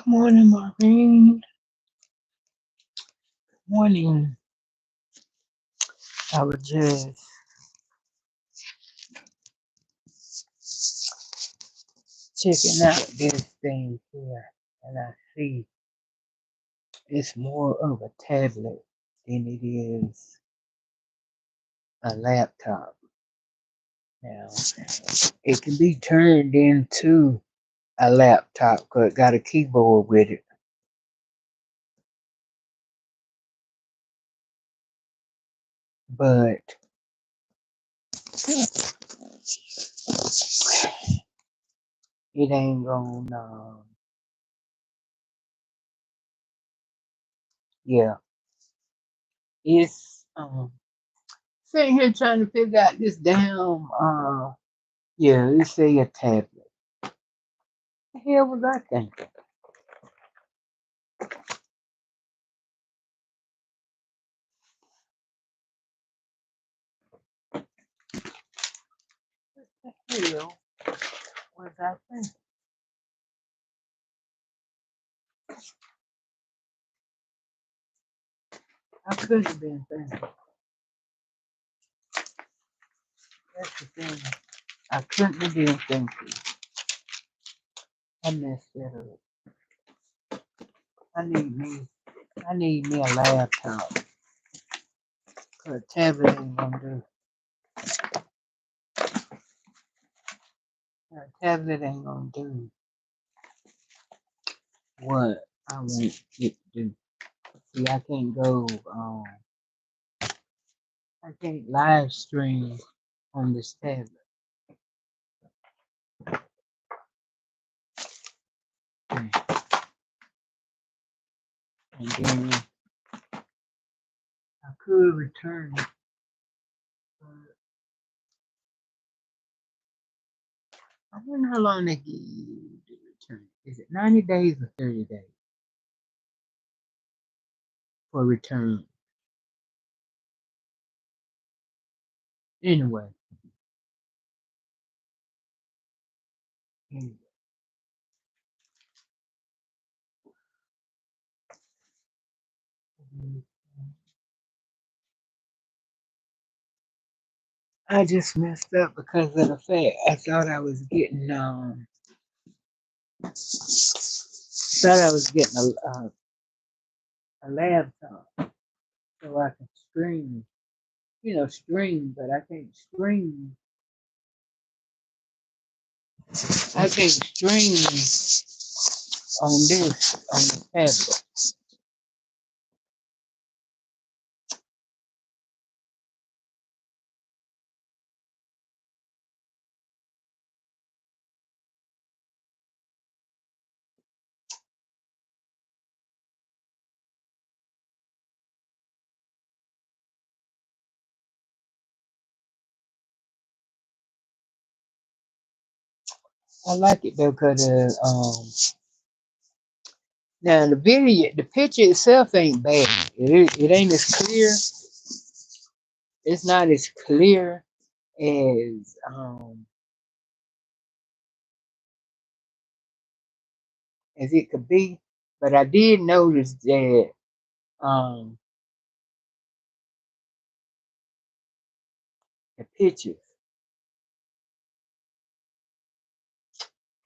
Good morning, Maureen. Morning. I was just checking out this thing here, and I see it's more of a tablet than it is a laptop. Now, it can be turned into a laptop because it got a keyboard with it. But it ain't gonna, yeah. It's, sitting here trying to figure out this damn, yeah, it say a tablet. The hell was I thinking? The hell was I thinking? I couldn't have been thinking. That's the thing. I couldn't have been thinking. I messed that up. I need me. I need me a laptop. Cause a tablet ain't gonna do. A tablet ain't gonna do what I want it to do. See, I can't go. I can't live stream on this tablet. And then I could return it. But I wonder how long they give you to return it. Is it 90 days or 30 days for return? Anyway. Anyway. I just messed up because of the fact I thought I was getting a laptop so I can stream, stream, but I can't stream. I can't stream on the tablet. I like it though because now the picture itself ain't bad. It ain't as clear. It's not as clear as it could be, but I did notice that um the pictures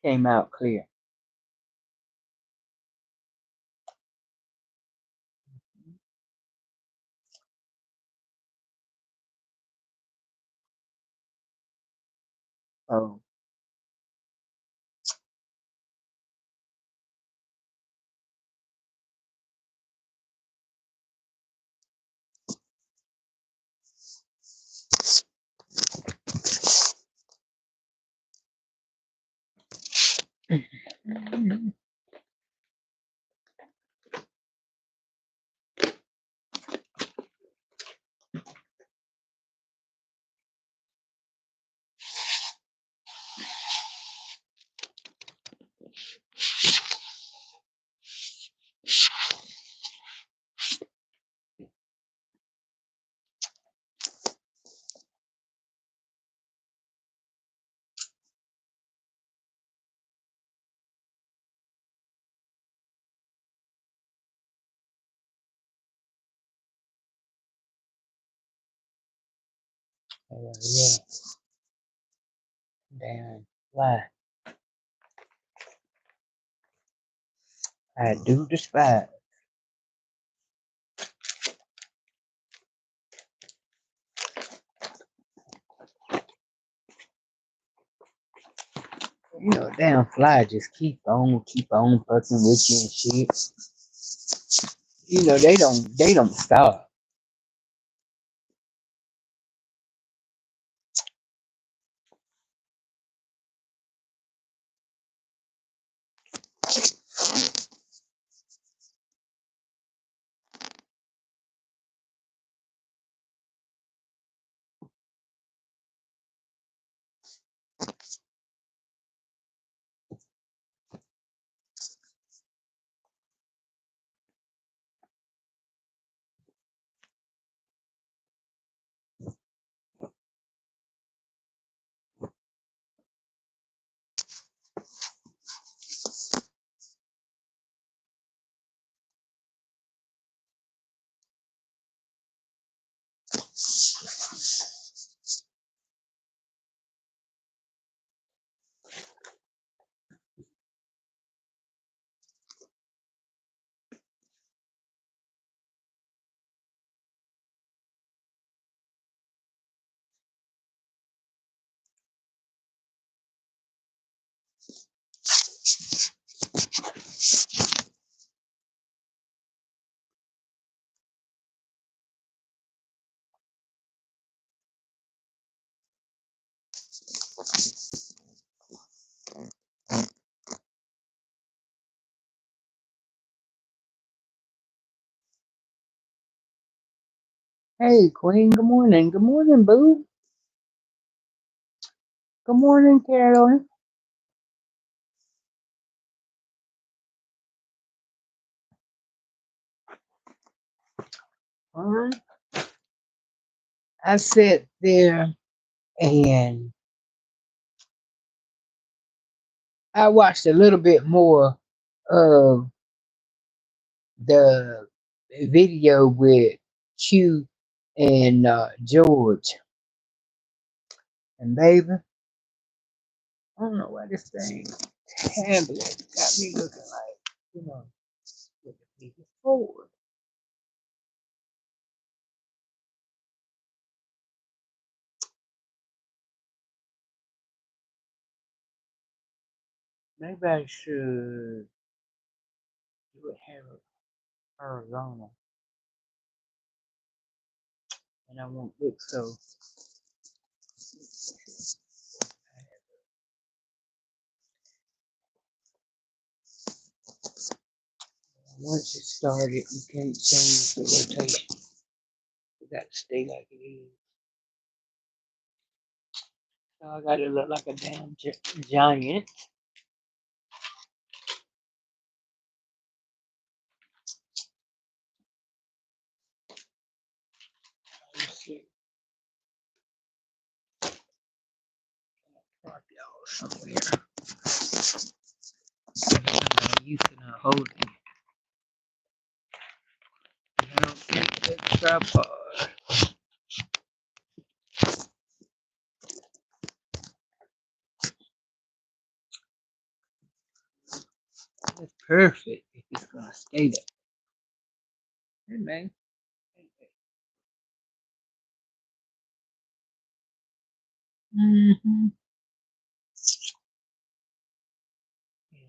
came out clear. Oh, Yeah. Damn fly. I do despise. You know, damn fly just keep on fucking with you and shit. You know, they don't stop. Hey, Queen. Good morning. Good morning, Boo. Good morning, Carolyn. All right. I sat there and I watched a little bit more of the video with Q and George. And baby, I don't know why this thing tablet got me looking like, with the people forward. Maybe I should do it here Arizona, and I won't look so. Once it started, you can't change the rotation. You got to stay like it is. So I got to look like a damn giant. Let's see. Park y'all somewhere. I'm used to not holding. I don't think that tripod. It's perfect if it's gonna stay there. Hey man. Mm-hmm. Yeah.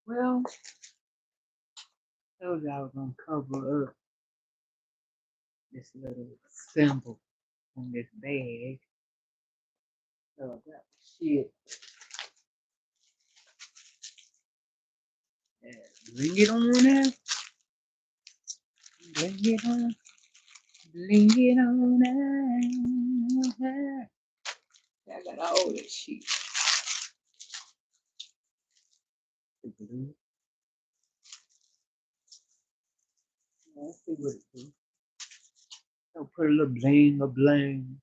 Well, told you I was gonna cover up this little symbol on this bag. So I got the shit. Bring it on now. Bring it on. Bring it on now. I got all this shit. The blue. Let's see what it do. I'll put a little bling, a bling.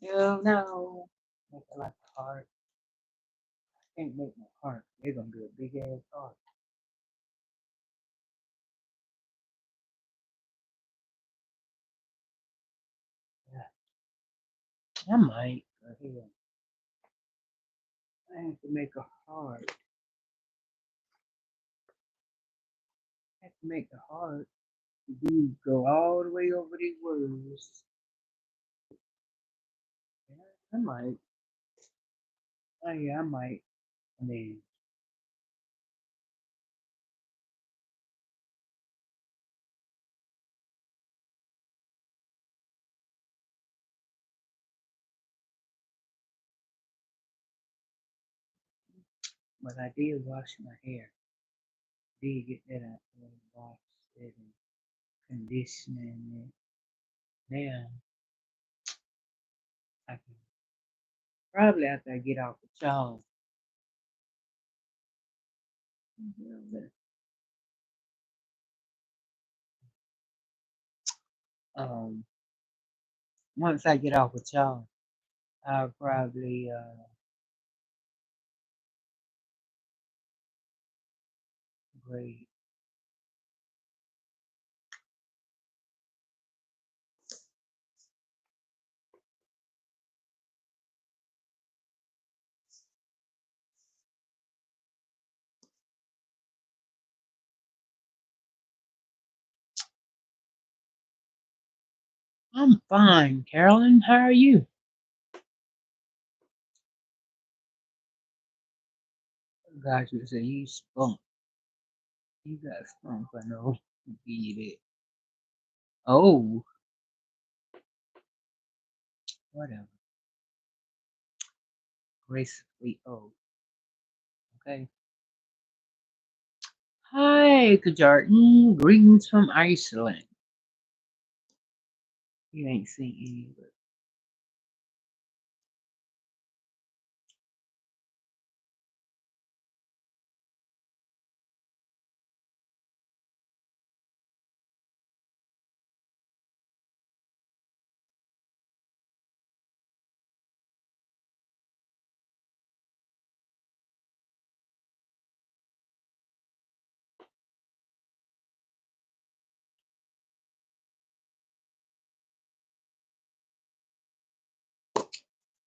No, no. Make it like a heart. I can't make no heart. They're gonna do a big ass heart. I might. Hell, I have to make a heart. I have to make the heart. You go all the way over these words. Yeah, I might. Oh yeah, I might. I mean, but I did wash my hair. Did get that out the way, wash it and conditioning it. Now I can probably after I get off the shower. Um, once I get off the shower, I'll probably braid. I'm fine, Carolyn. How are you? Gosh, you say you spunk. You got spunk, I know. Beat it. Oh, whatever. Gracefully oh. Okay. Hi, Kajartan. Greetings from Iceland. You ain't seen any, but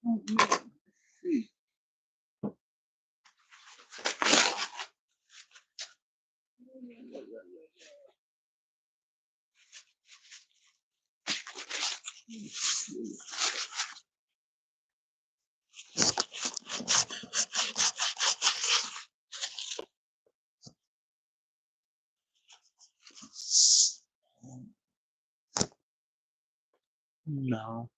let's see. No.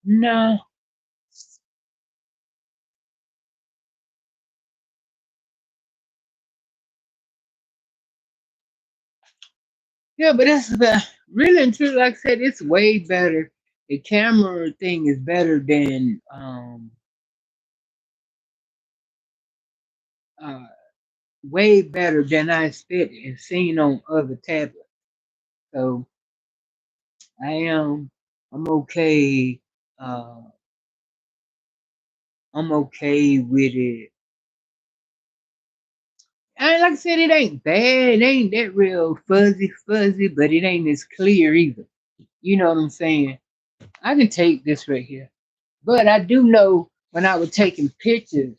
No. Yeah, but that's the really and truly, like I said, it's way better. The camera thing is better than uh way better than I expected and seen on other tablets. So I am I'm okay uh I'm okay with it. And like I said, it ain't bad. It ain't that real fuzzy, but it ain't as clear either. You know what I'm saying? I can take this right here. But I do know when I was taking pictures,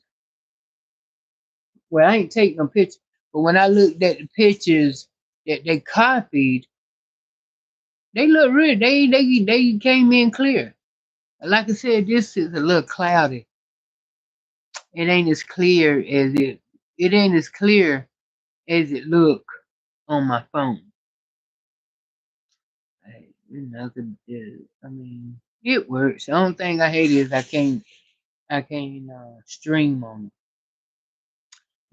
well, I ain't taking no pictures, but when I looked at the pictures that they copied, they look real. They came in clear. Like I said, this is a little cloudy. It ain't as clear as it ain't as clear as it look on my phone. Hey, nothing is. I mean, it works. The only thing I hate is I can't stream on it,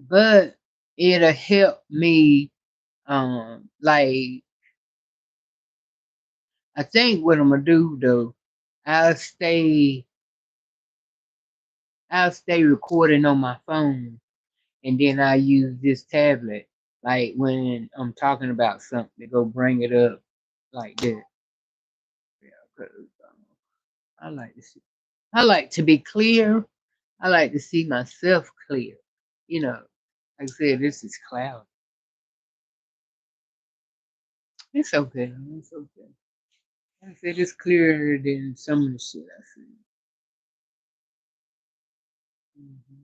but it'll help me. Like I think what I'm gonna do though, I'll stay I'll stay recording on my phone, and then I use this tablet. Like when I'm talking about something, to go bring it up like that. Yeah, 'cause, I like to see. I like to be clear. I like to see myself clear. You know, like I said, this is cloud. It's okay. It's okay. Like I said, it's clearer than some of the shit I see. Mm-hmm.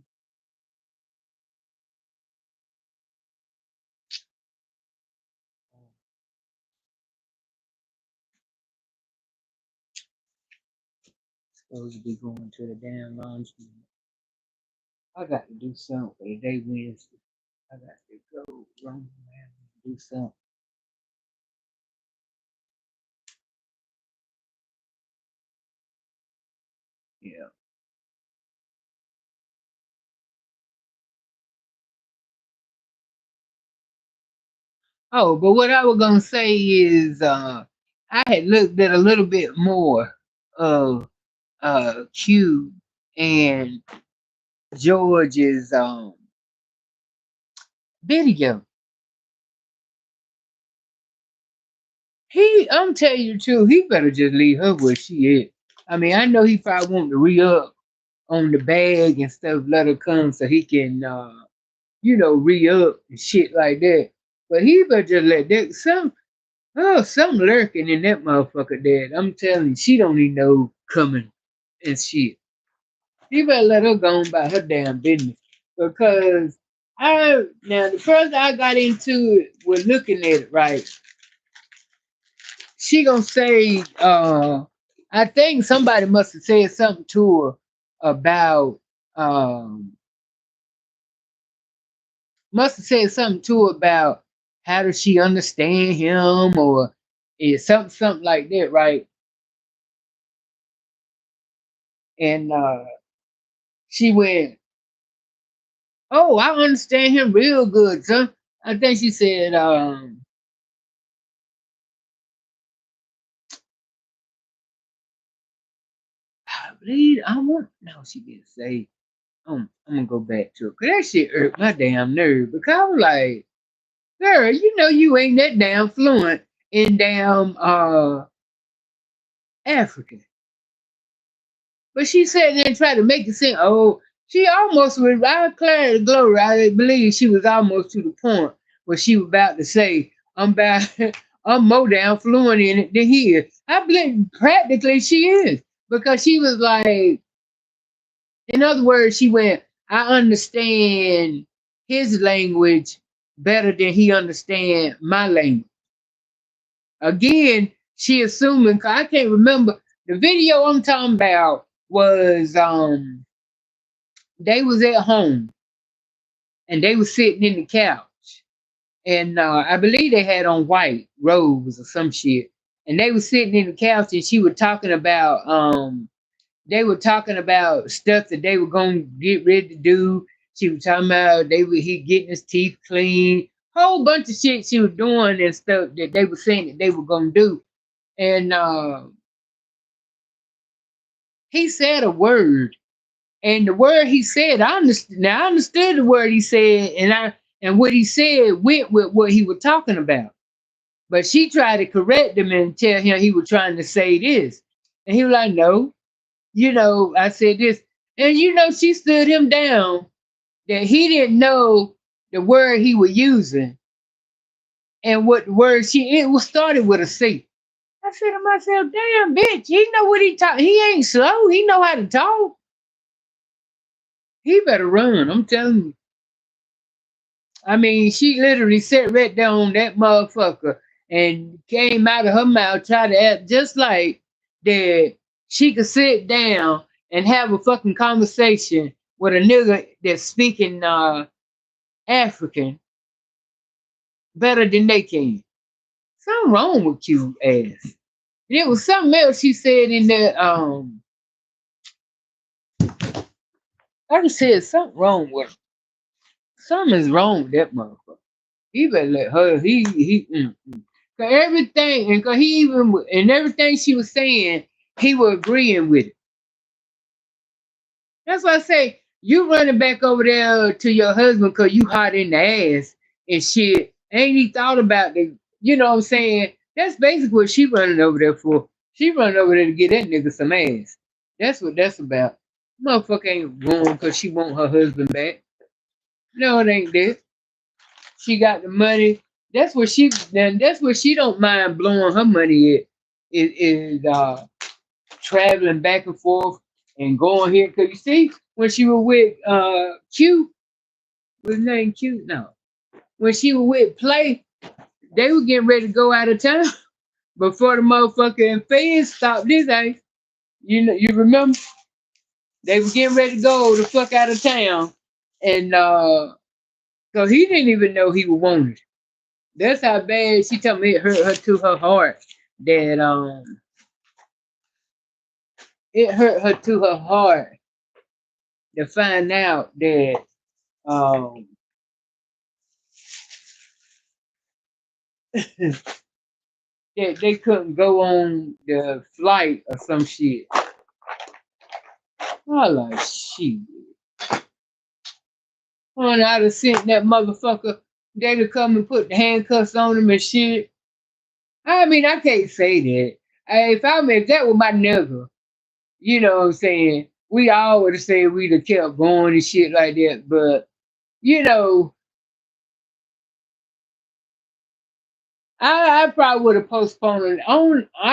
Supposed to be going to the damn laundry. I got to do something for the day Wednesday. I got to go run around and do something. Yeah. Oh, but what I was gonna say is, I had looked at a little bit more of Q and George's video. I'm telling you too, he better just leave her where she is. I mean, I know he probably want to re up on the bag and stuff, let her come so he can, re up and shit like that. But he better just let that some lurking in that motherfucker. Dad, I'm telling you, she don't even know coming and shit. You better let her go on by her damn business. Because the first I got into it was looking at it, right? She gonna say, I think somebody must have said something to her about, um, must have said something to her about how does she understand him or is something like that, right? And she went, "Oh, I understand him real good, son." I think she said, I believe I want. No, she didn't say. I'm gonna go back to it. Cause that shit hurt my damn nerve. Because I was like, girl, you know you ain't that damn fluent in damn African. But she sat there and tried to make it seem, oh, she almost was, I declare the glory. I believe she was almost to the point where she was about to say, I'm about, I'm more down fluent in it than he is. I believe practically she is. Because she was like, in other words, she went, I understand his language better than he understand my language. Again, she assuming, 'cause I can't remember the video I'm talking about was they was at home and they was sitting in the couch and I believe they had on white robes or some shit and they was sitting in the couch and she was talking about they were talking about stuff that they were gonna get ready to do. She was talking about he getting his teeth clean, whole bunch of shit she was doing and stuff that they were saying that they were gonna do. And he said a word, and the word he said, I understood. Now I understood the word he said, and what he said went with what he was talking about. But she tried to correct him and tell him he was trying to say this, and he was like, "No, I said this," and she stood him down that he didn't know the word he was using and what word it was started with a C. I said to myself, "Damn, bitch, he know what he talk. He ain't slow. He know how to talk. He better run." I'm telling you. I mean, she literally sat right down on that motherfucker and came out of her mouth, tried to act just like that she could sit down and have a fucking conversation with a nigga that's speaking African better than they can. Something wrong with you ass. And it was something else she said in there. I just said something wrong with her. Something is wrong with that motherfucker. He better let her. Cause everything, and cause he even and everything she was saying, he was agreeing with it. That's why I say you running back over there to your husband cause you hot in the ass and shit. Ain't he thought about the, you know what I'm saying? That's basically what she running over there for. She running over there to get that nigga some ass. That's what that's about. Motherfucker ain't going cause she want her husband back. No, it ain't that. She got the money. That's what she don't mind blowing her money at is traveling back and forth and going here. Cause you see, when she was with Q, was his name Q? No. When she was with Play, they were getting ready to go out of town before the motherfucking feds stopped this ass. You know, you remember? They were getting ready to go the fuck out of town. And so he didn't even know he was wanted. That's how bad she told me it hurt her to her heart that it hurt her to her heart to find out that um that they couldn't go on the flight or some shit. I like shit. When I'd have sent that motherfucker, they'd have come and put the handcuffs on him and shit. I mean, I can't say that. If that was my nigga, you know what I'm saying? We all would have said we'd have kept going and shit like that. But, you know, I probably would have postponed it. I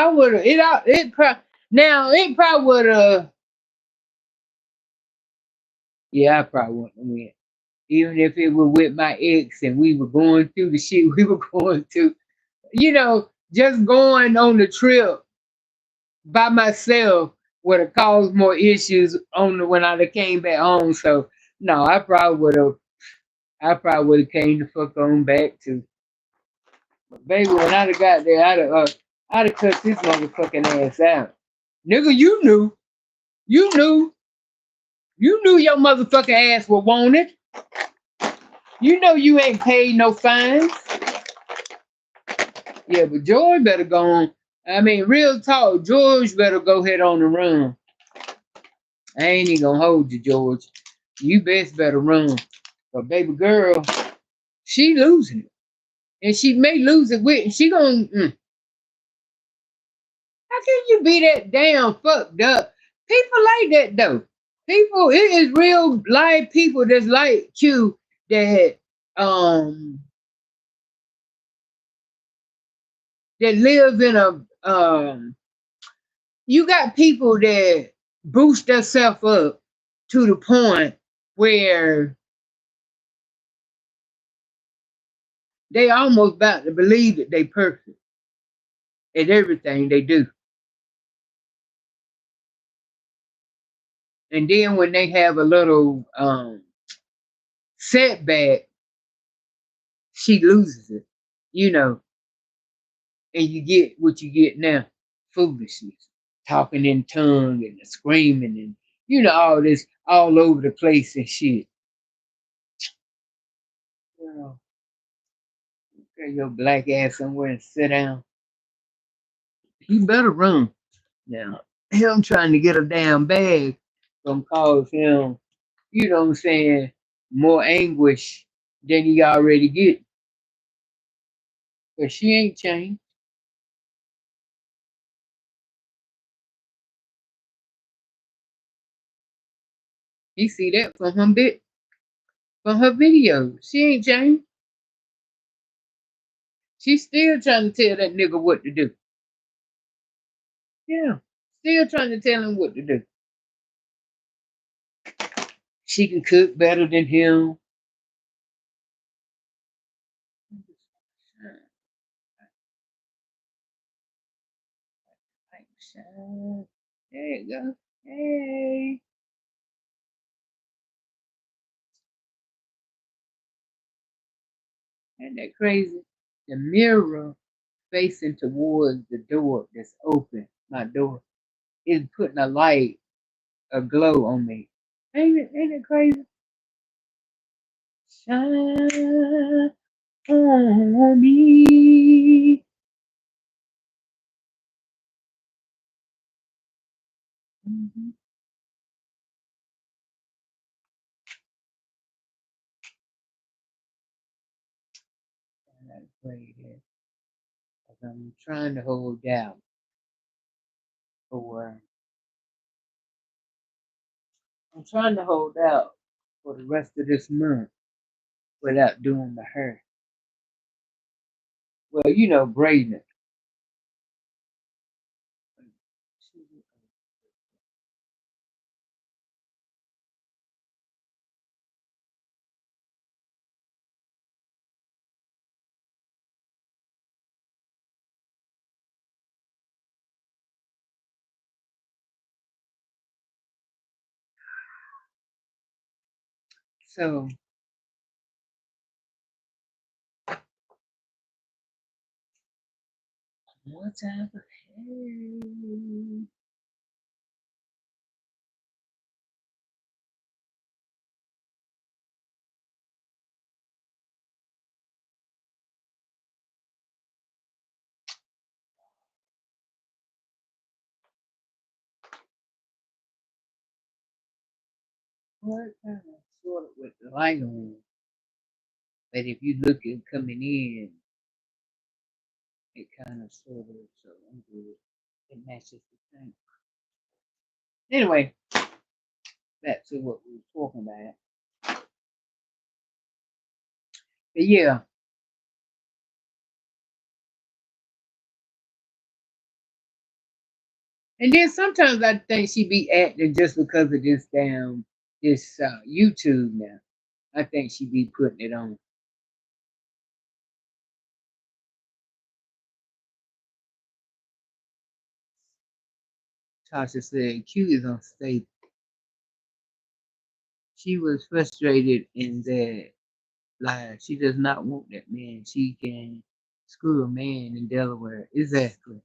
would have, it probably would have, yeah, I probably wouldn't have went. Even if it was with my ex and we were going through the shit we were going through, just going on the trip by myself would have caused more issues when I came back home. So no, I probably would have came the fuck on back to. But baby, when I'd have got there, I'd have cut this motherfucking ass out. Nigga, you knew, you knew your motherfucking ass was wanted. You know you ain't paid no fines. Yeah, but George better go on. I mean, real talk, George better go ahead on the run. I ain't even gonna hold you, George. You best better run. But baby girl, she losing it. And she may lose it with, she gonna, how can you be that damn fucked up? People like that though. People, it is real live people that's like you that, um, that live in you got people that boost themselves up to the point where they almost about to believe that they perfect at everything they do. And then when they have a little setback, she loses it, you know, and you get what you get now, foolishness, talking in tongue and screaming and all this all over the place and shit. You know, get your black ass somewhere and sit down. He better run. Now, him trying to get a damn bag gonna cause him, you know what I'm saying, more anguish than he already get. But she ain't changed. He see that from her video. She ain't changed. She's still trying to tell that nigga what to do. Yeah. Still trying to tell him what to do. She can cook better than him. There you go. Hey. Ain't that crazy? The mirror facing towards the door that's open, my door, is putting a light, a glow on me. Ain't it crazy? Shine on me. Mhm. I gotta pray this. 'Cause I'm trying to hold out for I'm trying to hold out for the rest of this month without doing my hair. Well, you know, braiding. So what type of hair? What kind of sort of with the light on? But if you look at coming in, it kind of sort of, so I'm good. It matches the thing. Anyway, back to what we were talking about. But yeah, and then sometimes I think she be acting just because of this YouTube now. I think she be putting it on. Tasha said Q is unstable. She was frustrated in that life. She does not want that man. She can screw a man in Delaware. Exactly.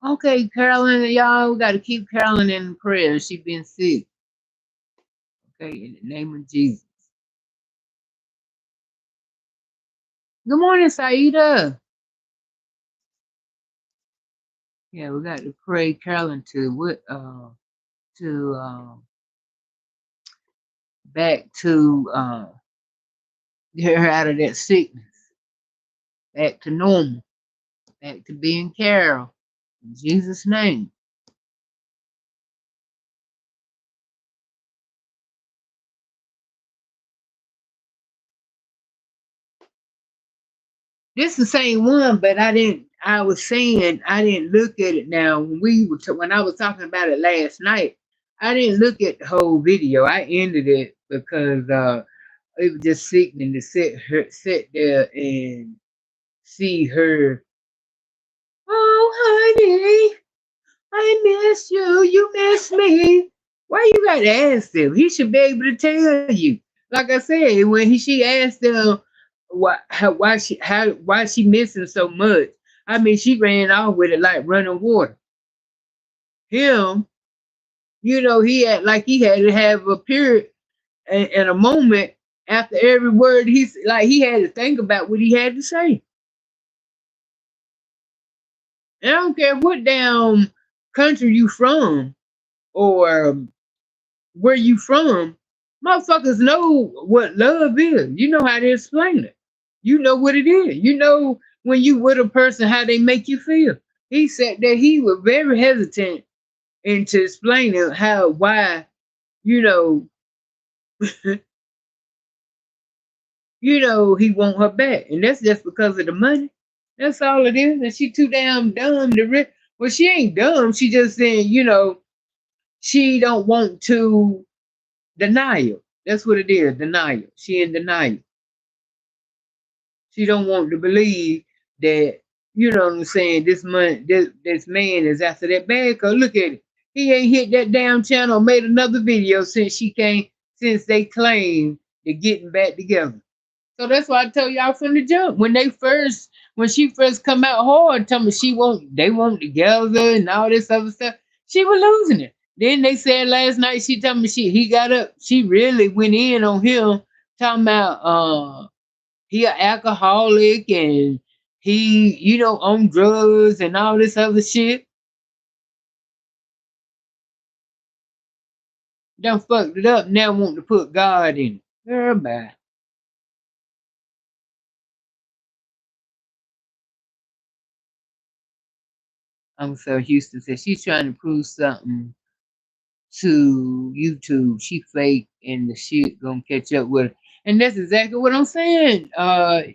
Okay, Carolyn, y'all, we got to keep Carolyn in prayer. She been sick. Okay, in the name of Jesus. Good morning, Saida. Yeah, we got to pray Carolyn to back to get her out of that sickness, back to normal, back to being Carol. In Jesus' name. This the same one, but I didn't. I was saying I didn't look at it now. When I was talking about it last night, I didn't look at the whole video. I ended it because it was just sickening to sit there and see her. Oh, honey, I miss you. You miss me. Why you gotta ask him? He should be able to tell you. Like I said, she asked him why she missing so much. I mean, she ran off with it like running water. Him, he had to have a period and a moment after every word he had to think about what he had to say. And I don't care what damn country you from or where you from, motherfuckers know what love is. You know how to explain it. You know what it is. You know when you with a person how they make you feel. He said that he was very hesitant into explaining why, you know, he want her back. And that's just because of the money. That's all it is. And she too damn dumb to well, she ain't dumb. She just saying, she don't want to denial. That's what it is, denial. She in denial. She don't want to believe that, you know what I'm saying, this man is after that bag. Cause look at it. He ain't hit that damn channel, made another video since they claimed they're getting back together. So that's why I tell y'all from the jump. When she first come out hard, tell me they won't together and all this other stuff. She was losing it. Then they said last night she told me he got up. She really went in on him, talking about he an alcoholic and he, on drugs and all this other shit. Done fucked it up. Now want to put God in it. Girl, bye. So Houston said she's trying to prove something to YouTube. She fake and the shit gonna catch up with her. And that's exactly what I'm saying,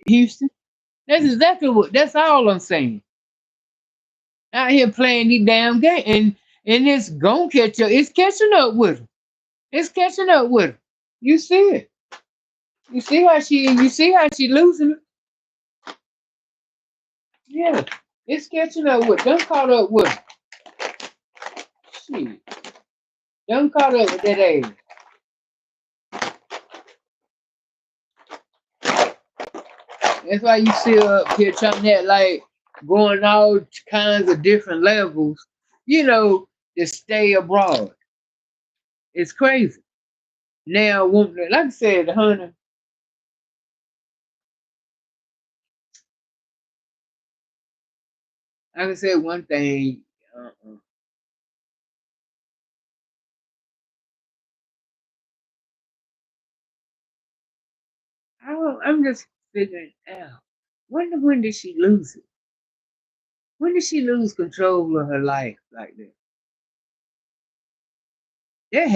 Houston. That's all I'm saying. Out here playing these damn game and it's gonna catch up. It's catching up with her. It's catching up with her. You see it. You see how she losing it? Yeah. It's catching up with done caught up with her. Shit. Done caught up with that ass. That's why you see her up here trying that like going all kinds of different levels, you know, to stay abroad. It's crazy. Now, like I said, honey, like I said, one thing, uh-uh. I'm just figuring out when did she lose it? When did she lose control of her life like that? That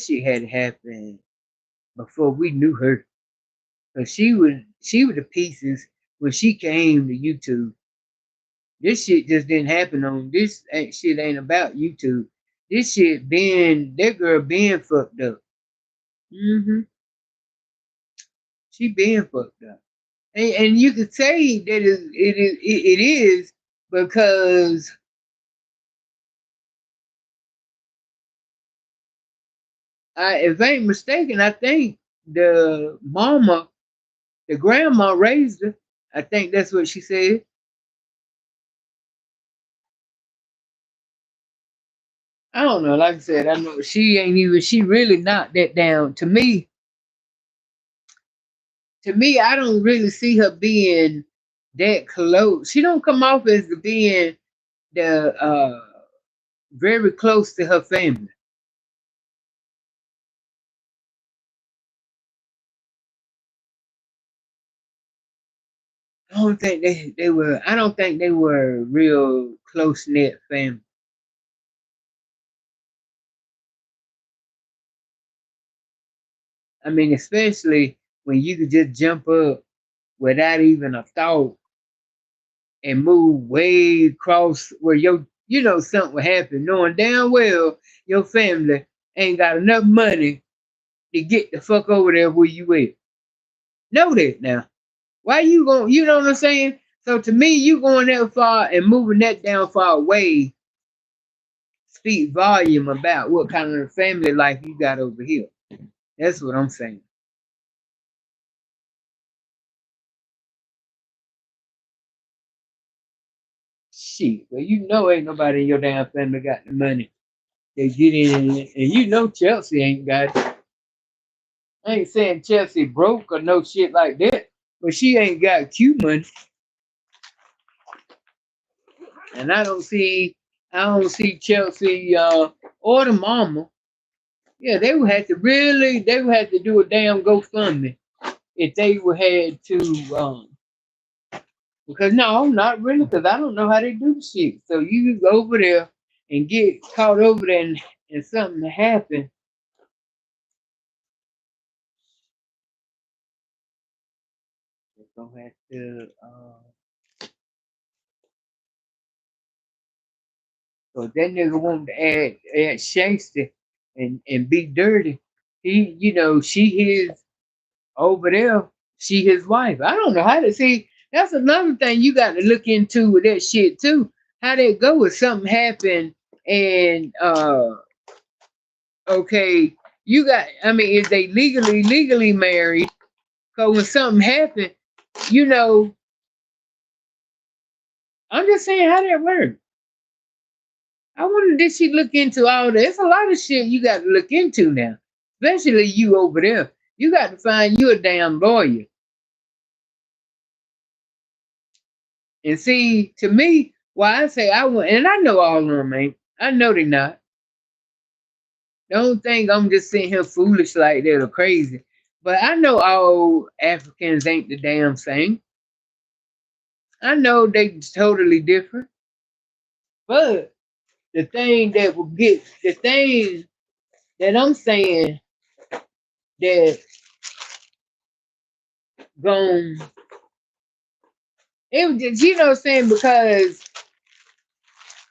shit had to happen before we knew her. Cause she was the pieces when she came to YouTube. This shit just didn't happen on this shit ain't about YouTube. This shit been that girl been fucked up. Hmm. She been fucked up. And you could say that it is because if I ain't mistaken, I think the grandma raised her. I think that's what she said. I don't know. Like I said, I know she ain't even. She really not that down. To me, I don't really see her being that close. She don't come off as being the very close to her family. I don't think they were. I don't think they were real close knit family. I mean, especially when you could just jump up without even a thought and move way across where something will happen, knowing damn well your family ain't got enough money to get the fuck over there where you at. Know that now. Why you going? You know what I'm saying? So to me, you going that far and moving that down far away speak volume about what kind of family life you got over here. That's what I'm saying. Shit, well, ain't nobody in your damn family got the money. They get in, and Chelsea ain't got it. I ain't saying Chelsea broke or no shit like that, but she ain't got Q money, and I don't see Chelsea or the mama. Yeah, they would have to do a damn GoFundMe if they would had to because no, not really, because I don't know how they do shit. So you go over there and get caught over there and something happen, they're gonna have to so that nigga wanted to add Shakespeare and be dirty. She his over there, she his wife. I don't know how to see. That's another thing you got to look into with that shit too. How that go if something happened and okay, I mean, is they legally married? Cause when something happened, you know, I'm just saying how that works. I wonder did she look into all that? It's a lot of shit you got to look into now, especially you over there. You got to find you a damn lawyer and see. To me, why I say I want, and I know all of them ain't. I know they not. Don't think I'm just sitting here foolish like that or crazy. But I know all Africans ain't the damn same. I know they totally different. But the thing that I'm saying that gone. It was just, you know what I'm saying? Because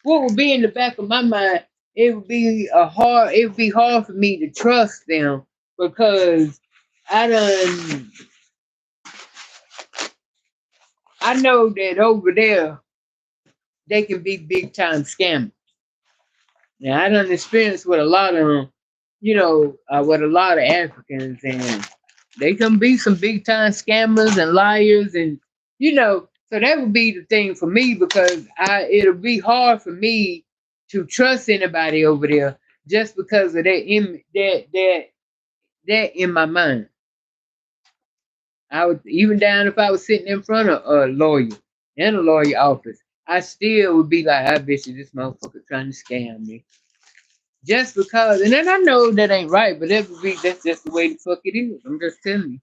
what would be in the back of my mind, it would be hard for me to trust them because I done, I know that over there they can be big time scammers. Now I done experienced with a lot of them, with a lot of Africans, and they can be some big time scammers and liars, and so that would be the thing for me because it'll be hard for me to trust anybody over there just because of that in my mind. I would even down if I was sitting in front of a lawyer in a lawyer office, I still would be like, I bet you this motherfucker trying to scam me. Just because, and then I know that ain't right, but that's just the way the fuck it is. I'm just telling you.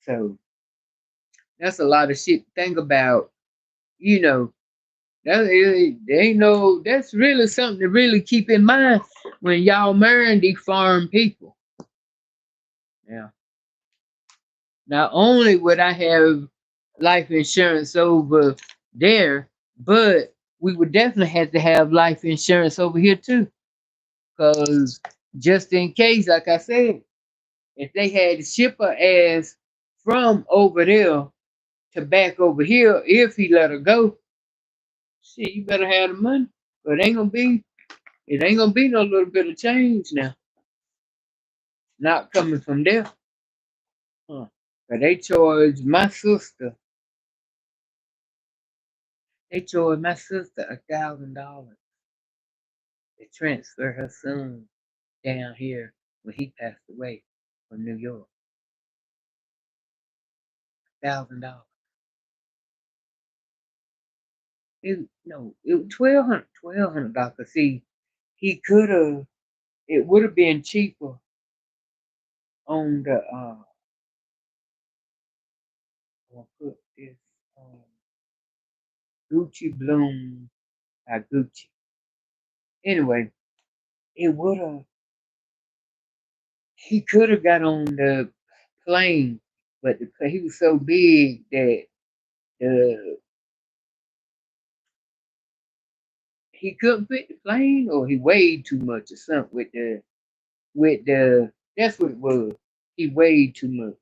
So that's a lot of shit to think about. You know, that's really something to really keep in mind when y'all marrying these foreign people. Yeah. Not only would I have life insurance over there, but we would definitely have to have life insurance over here too. Because just in case, like I said, if they had to ship her ass from over there to back over here, if he let her go, shit, you better have the money. But it ain't gonna be no little bit of change now. Not coming from there. Huh. But they charged my sister $1,000 to transfer her son down here when he passed away from New York. $1,000. It was $1,200. See, he could have. It would have been cheaper on the. I'll put this Gucci Bloom by Gucci. Anyway, it would have. He could have got on the plane, but he was so big that the he couldn't fit the plane, or he weighed too much, or something with the. That's what it was. He weighed too much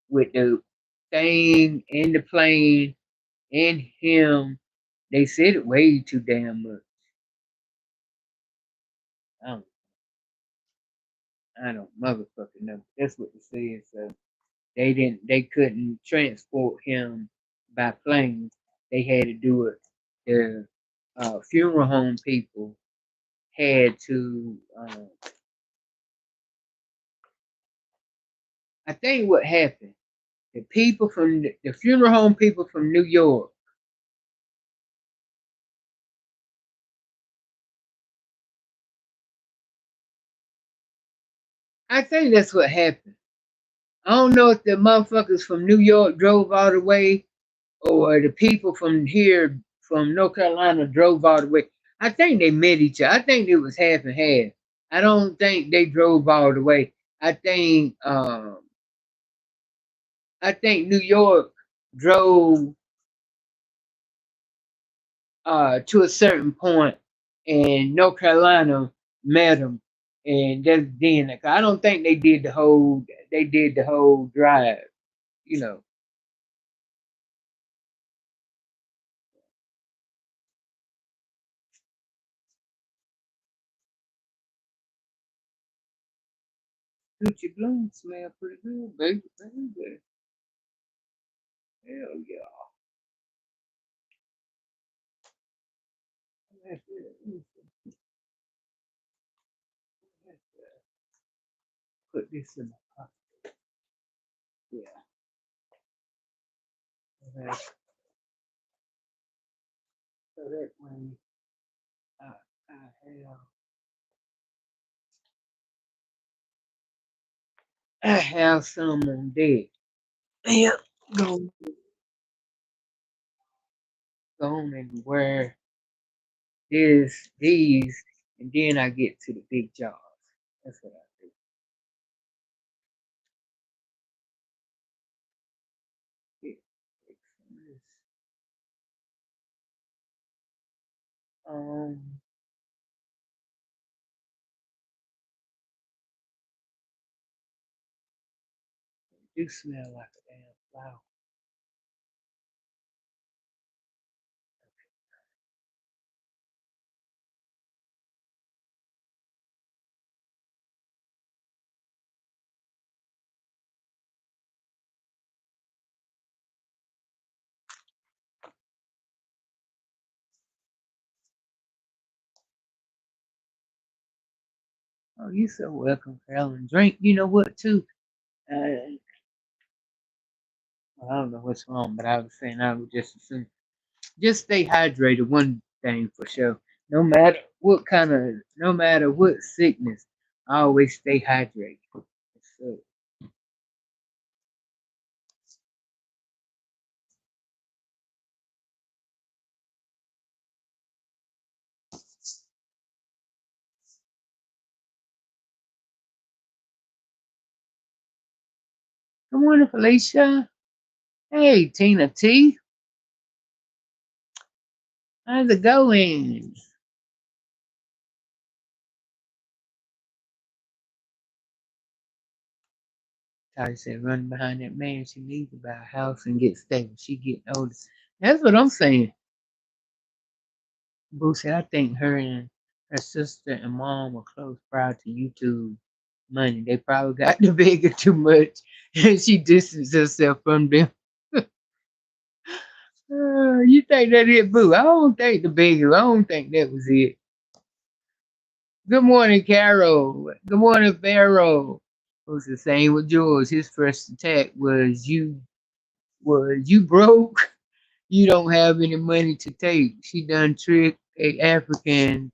with the thing and the plane and him. They said it weighed too damn much. I don't, I don't motherfucking know. That's what they said. So they couldn't transport him by plane. They had to do it. The funeral home people had to. I think what happened. The people from the funeral home people from New York. I think that's what happened. I don't know if the motherfuckers from New York drove all the way or the people from here from North Carolina drove all the way. I think they met each other. I think it was half and half. I don't think they drove all the way. I think um I think New York drove to a certain point and North Carolina met them, and that's then like, I don't think they did the whole drive, you know. Gucci Bloom smell pretty good, baby. Baby. Hell yeah. That's it. Put this in my pocket. Yeah. Okay. So that way I, I have some on deck. Yeah. Go, go on and wear these, and then I get to the big jobs. That's what I do. Um, do smell like a damn flower. Oh, you so welcome, Carolyn. Drink. You know what, too? Uh, I don't know what's wrong, but I was saying I would just assume just stay hydrated. One thing for sure. No matter what sickness, always stay hydrated. So, good morning, Felicia. Hey, Tina T. How's it going? Ty said, running behind that man. She needs to buy a house and get stable. She getting older. That's what I'm saying. Boo said, I think her and her sister and mom were close prior to YouTube money. They probably got the bigger too much, and she distanced herself from them. You think that it, Boo? I don't think the bigger. I don't think that was it. Good morning, Carol. Good morning, Pharaoh. It was the same with George. His first attack was you broke. You don't have any money to take. She done tricked the African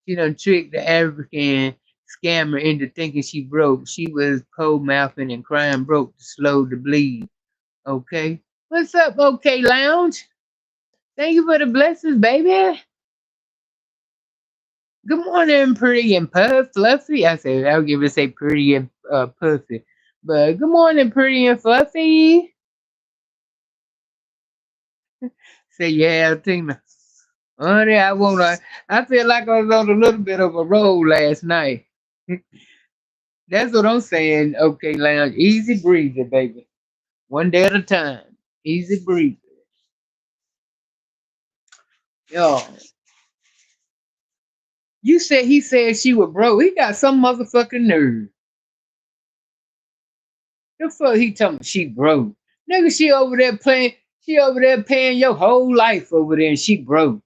scammer into thinking she broke. She was cold mouthing and crying broke to slow the bleed. Okay. What's up, OK Lounge? Thank you for the blessings, baby. Good morning, pretty and fluffy. I would give it say pretty and puffy. But good morning, pretty and fluffy. Say yeah, Tina. Honey, I feel like I was on a little bit of a roll last night. That's what I'm saying. Okay, lounge. Easy breezy, baby. One day at a time. Easy breezy. Yo, you said he said she was broke. He got some motherfucking nerve. The fuck he talking about she broke. Nigga, she over there paying your whole life over there and she broke.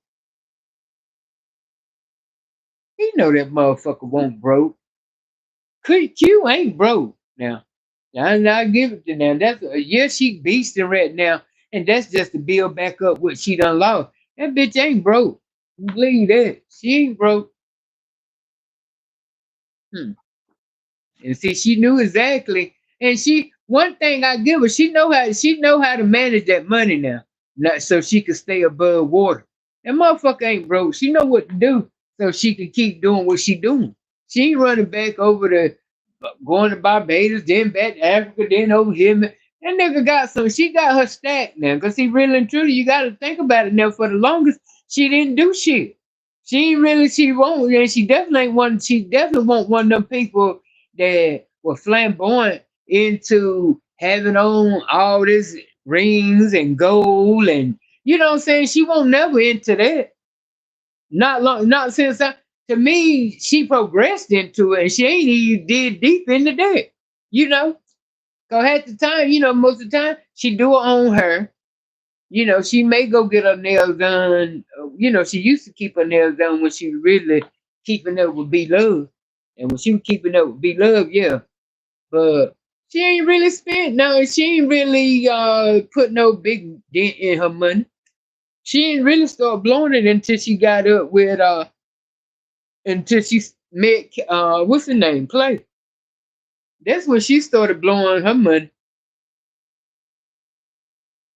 He know that motherfucker won't broke. Q ain't broke now. Now I give it to them. That's yeah, she beasting right now, and that's just to build back up what she done lost. That bitch ain't broke. Believe that. She ain't broke. Hmm. And see, she knew exactly. And she one thing I give her, she know how to manage that money now. So she can stay above water. That motherfucker ain't broke. She know what to do so she can keep doing what she doing. She ain't running back over to going to Barbados, then back to Africa, then over here. That nigga got some. She got her stack now. Cause see, really and truly, you got to think about it now. For the longest, she didn't do shit. She ain't really. She won't. And she definitely ain't one. She definitely won't one of them people that were flamboyant into having on all this rings and gold and you know what I'm saying. She won't never into that. Not long. Not since I. To me, she progressed into it, and she ain't even did deep into that. You know, cause at the time, most of the time she do it on her. She may go get her nails done. She used to keep her nails done when she was really keeping up with B Love. And when she was keeping up with B Love, yeah. But she ain't really spent no, she ain't really put no big dent in her money. She ain't really start blowing it until she met what's her name? Play. That's when she started blowing her money.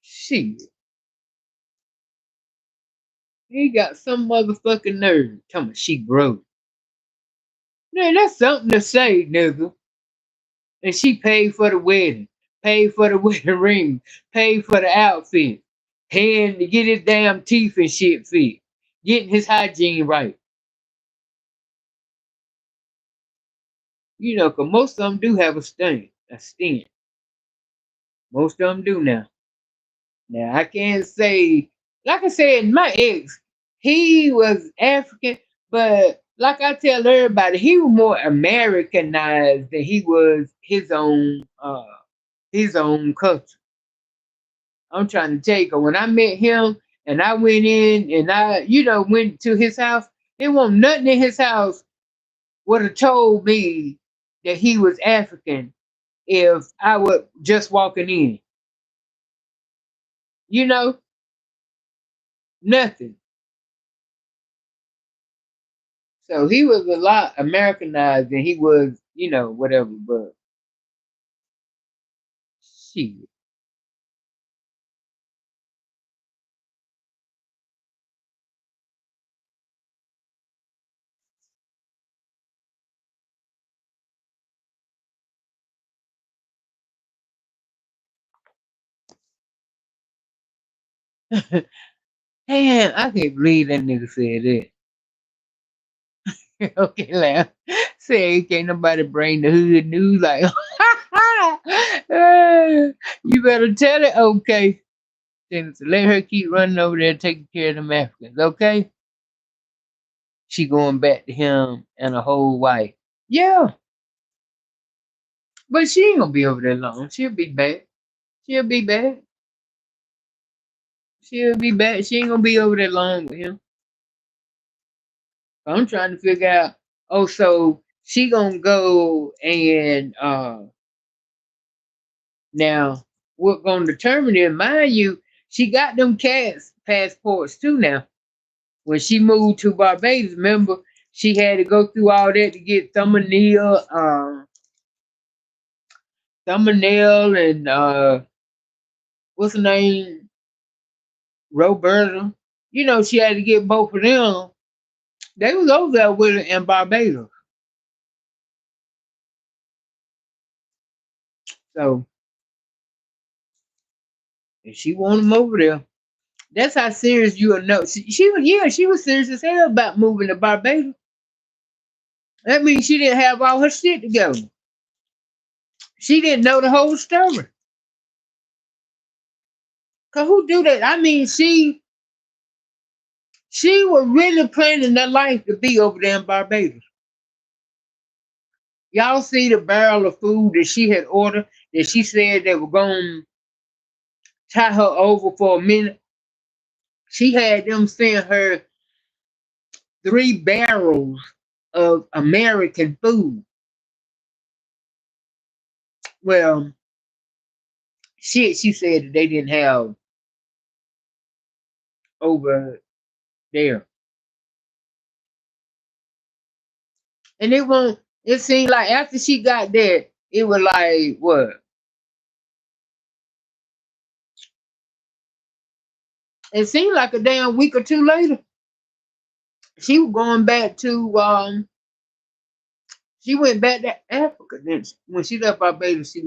She he got some motherfucking nerve. Tell me she broke. Man, that's something to say, nigga. And she paid for the wedding, paid for the wedding ring, paid for the outfit, paying to get his damn teeth and shit fit. getting his hygiene right. You know, 'cause most of them do have a stint, a stint. Most of them do now. Now I can't say, like I said, my ex, he was African, but like I tell everybody, he was more Americanized than he was his own culture. I'm trying to tell you, 'cause when I met him and I went in and went to his house, there wasn't nothing in his house would have told me that he was African if I was just walking in. You know, nothing. So he was a lot Americanized than he was, whatever. But shit. Man, I can't believe that nigga said that. Okay, laugh. Say can't nobody bring the hood news like you better tell it, okay. Then let her keep running over there taking care of them Africans, okay? She going back to him and a whole wife. Yeah, but she ain't gonna be over there long. She'll be back. She'll be back. She'll be back. She ain't gonna be over there long with him. I'm trying to figure out. Oh, so she gonna go and now what gonna determine it? Mind you, she got them cats passports too now. When she moved to Barbados, remember she had to go through all that to get thumbnail and what's her name, Roberta. You know she had to get both of them. They was over there with her in Barbados, so if she want them over there. That's how serious you will know. She was serious as hell about moving to Barbados. That means she didn't have all her shit together. She didn't know the whole story. Cause who do that? I mean, she was really planning her life to be over there in Barbados. Y'all see the barrel of food that she had ordered that she said they were gonna tie her over for a minute. She had them send her 3 barrels of American food. Well, shit, she said that they didn't have over there. And it seemed like after she got there, it was like what? It seemed like a damn week or two later. She was going back to she went back to Africa. Then when she left Barbados, she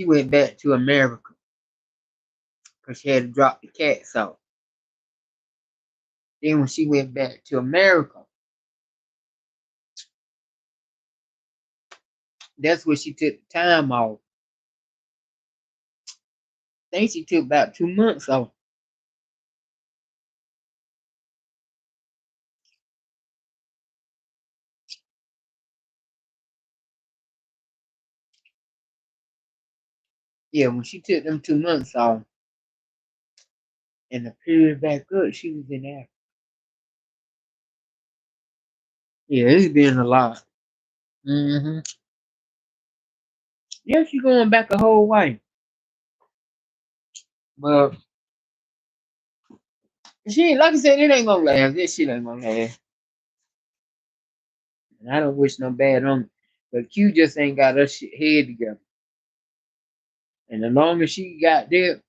went back to America because she had to drop the cats off. Then when she went back to America, that's where she took the time off. I think she took about 2 months off. Yeah, when she took them 2 months off and the period back up, she was in Africa. Yeah, it's been a lot. Hmm. Yeah, she going back a whole way. But she, like I said, it ain't gonna last. This shit ain't gonna last. And I don't wish no bad on her. But Q just ain't got her shit head together. And the longer she got there,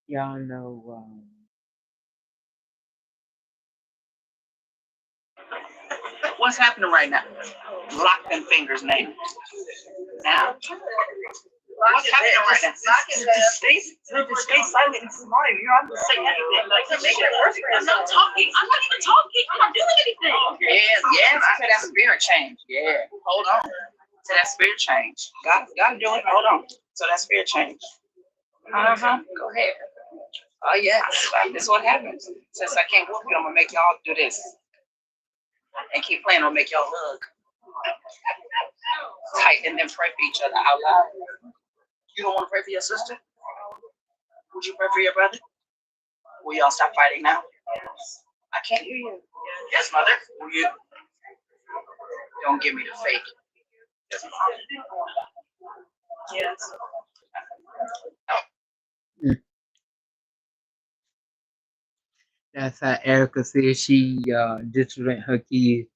Y'all know, What's happening right now? Lock them fingers, name. Now. What's happening right now? Just stay silent and smart. You're not going to say anything. Like, I'm not talking. I'm not even talking. I'm not doing anything. Yeah. I said that spirit change. Yeah. Hold on. So that spirit change. Gotta do it. Hold on. So that spirit change. Go ahead. Oh, yes. This is what happens. Since I can't whoop you, I'm going to make y'all do this. And keep playing. I'll make y'all hug tight and then pray for each other out loud. You don't want to pray for your sister? Would you pray for your brother? Will y'all stop fighting now? I can't hear you. Yes, mother. Will you? Don't give me the fake. Yes. that's how Erica said she disciplined her kids.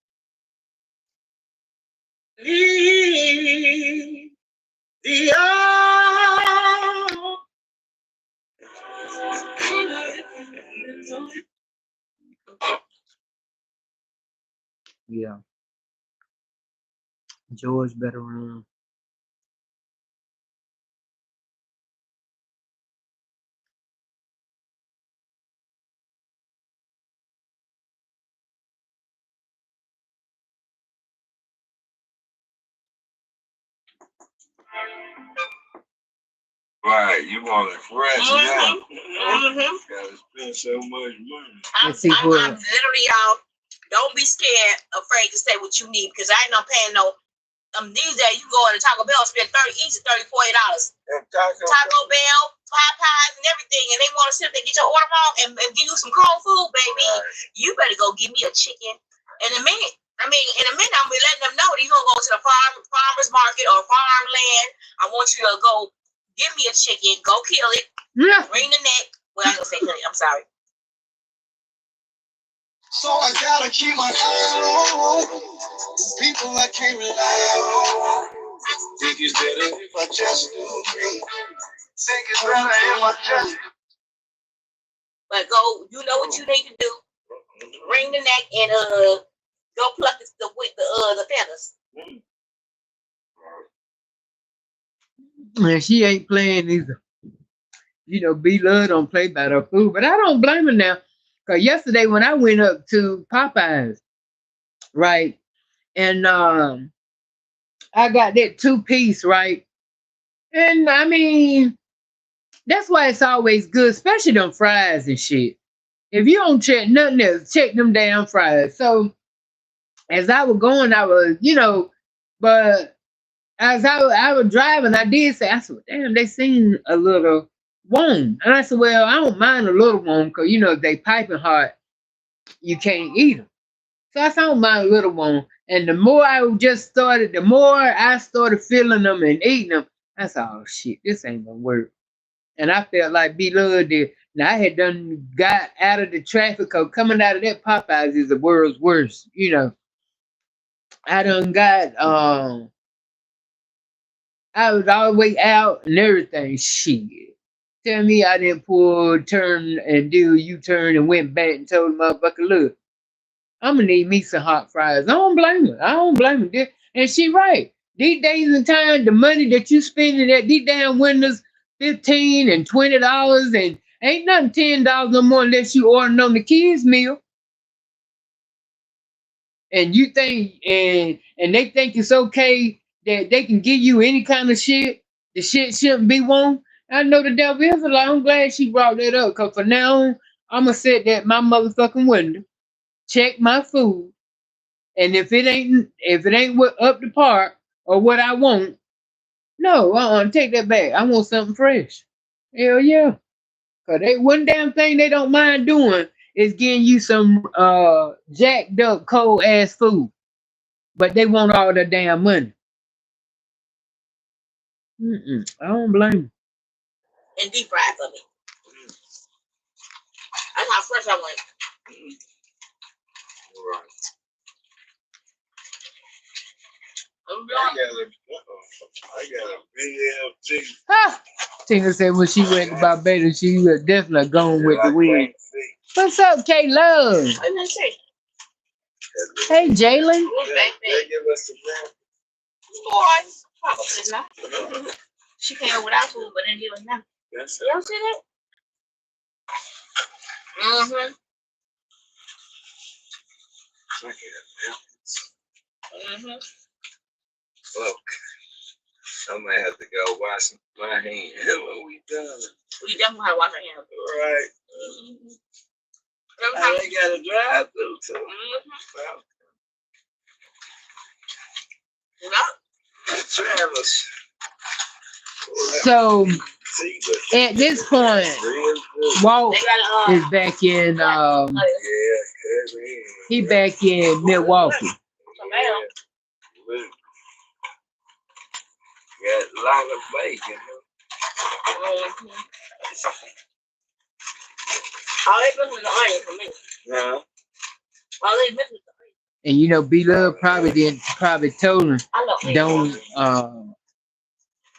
Leave the arm. Yeah, George better run. Right, you want it fresh now. Gotta spend so much money. I'm literally, y'all, don't be scared, afraid to say what you need because I ain't not paying no. These days you go in a Taco Bell and spend $30, Taco Bell, Popeyes, and everything, and they want to sit there, get your order wrong, and give you some cold food, baby. Right. You better go give me a chicken in a minute. I mean, in a minute, I'm gonna be letting them know that you're gonna go to the farmer's market or farmland. I want you to go give me a chicken, go kill it, wring the neck. Well, I'm gonna say kill it. I'm sorry. So I gotta keep my eye on people I can't rely on. Think it's better if I just do me. Think it's better if I just. But go, you know what you need to do. Wring the neck and go pluck the feathers. And she ain't playing either. You know, B Love don't play by her food, but I don't blame her now. Cause yesterday when I went up to Popeyes, right, and I got that 2-piece, right, and I mean that's why it's always good, especially them fries and shit. If you don't check nothing else, check them damn fries. So as I was going, I was, but as I was driving, I did say, I said, damn, they seem a little warm. And I said, well, I don't mind a little warm because, if they piping hot, you can't eat them. So I said, I don't mind a little warm. And the more the more I started feeling them and eating them, I said, oh, shit, this ain't going to work. And I felt like B-Love did. Now, I had done got out of the traffic because coming out of that Popeyes is the world's worst. I done got, I was all the way out and everything. Shit. Tell me I didn't turn and do a U-turn and went back and told the motherfucker, look, I'm gonna need me some hot fries. I don't blame her. And she right. These days and time, the money that you spending at these damn windows, $15 and $20, and ain't nothing $10 no more unless you ordering on the kids meal. And you think and they think it's okay that they can give you any kind of shit. The shit shouldn't be one. I know the devil is a lie. I'm glad she brought that up because for now on, I'm gonna sit at my motherfucking window, check my food, and if it ain't what up to par or what I want, no, take that back. I want something fresh. Hell yeah. Cause they one damn thing they don't mind doing is getting you some jacked up cold ass food. But they want all the damn money. I don't blame them. And deep fry for me. That's how fresh I want it. Right. I got a big ass chicken. Tina said when she went to Barbados, she was definitely going with the wind. can't see. What's up, K Love? Hey, Jalen. They give us some more. She came over without food, but didn't give us nothing. That's You don't see that? Mm-hmm. Mm-hmm. Look, I might have to go wash my hands when we done. We definitely have to wash our hands. Right. Mm-hmm. And they got a drive through too. Mm-hmm. Travis. So See, but at this point, real good. Walt They got is back in. Yeah, cousin. He back in Milwaukee. Yeah. Look. Got a lot of bacon. all they missing is the onion for me. Huh? All they missing is the onion. And you know, B Love probably told him I love onion.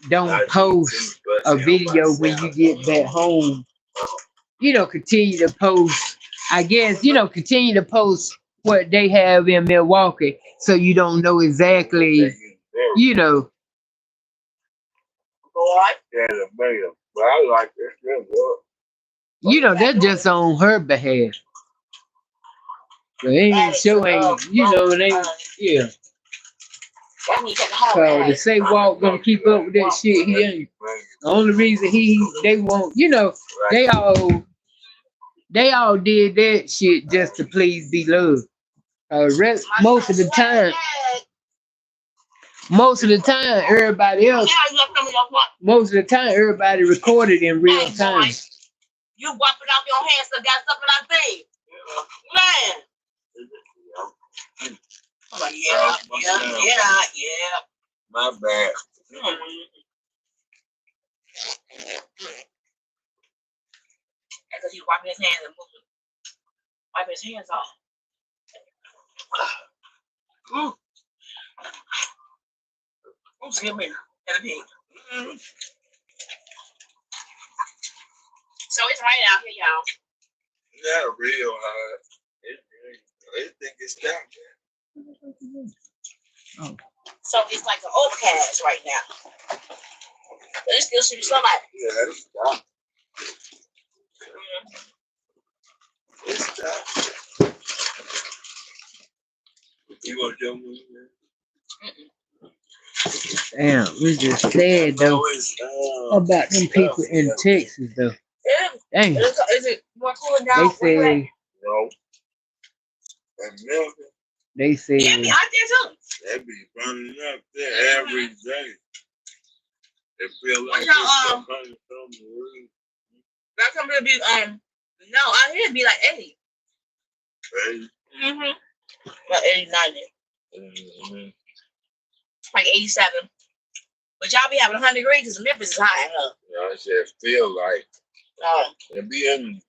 don't post a video when you get back home. You know, continue to post. I guess continue to post what they have in Milwaukee, so you don't know exactly. You know, Boy. Yeah, the mayo. But I like this real good. that's just on her behalf. But ain't sure ain't it ain't yeah. That means take a hard So to bag. say Walt gonna keep up with that shit, he ain't. The only reason they won't, they all did that shit just to please be loved. Most of the time, everybody else, everybody recorded in real time. You wiping off your hands so got something I think. Man. I'm like, yeah. My bad. Because he's wiping his hands and moving. Wipe his hands off. Excuse me. And a pig. So it's right out here, y'all. Not real hard. They think it's down Oh. So it's like an overcast right now. But it still should be somebody. Yeah, it's down. It's down. You want to jump in there? Damn, we just sad though about them people in Texas though. Dang. Is it more cooling down? They say No. And milk, they say Yeah, be out there too. they be burning up there every day. They feel like What's it's your, burning from the roof. that's something to be no, out here it'd be like 80. Hey. About 80, 90. Like 87. But y'all be having 100 degrees because Memphis is high, huh? Yeah, I said feel like it be in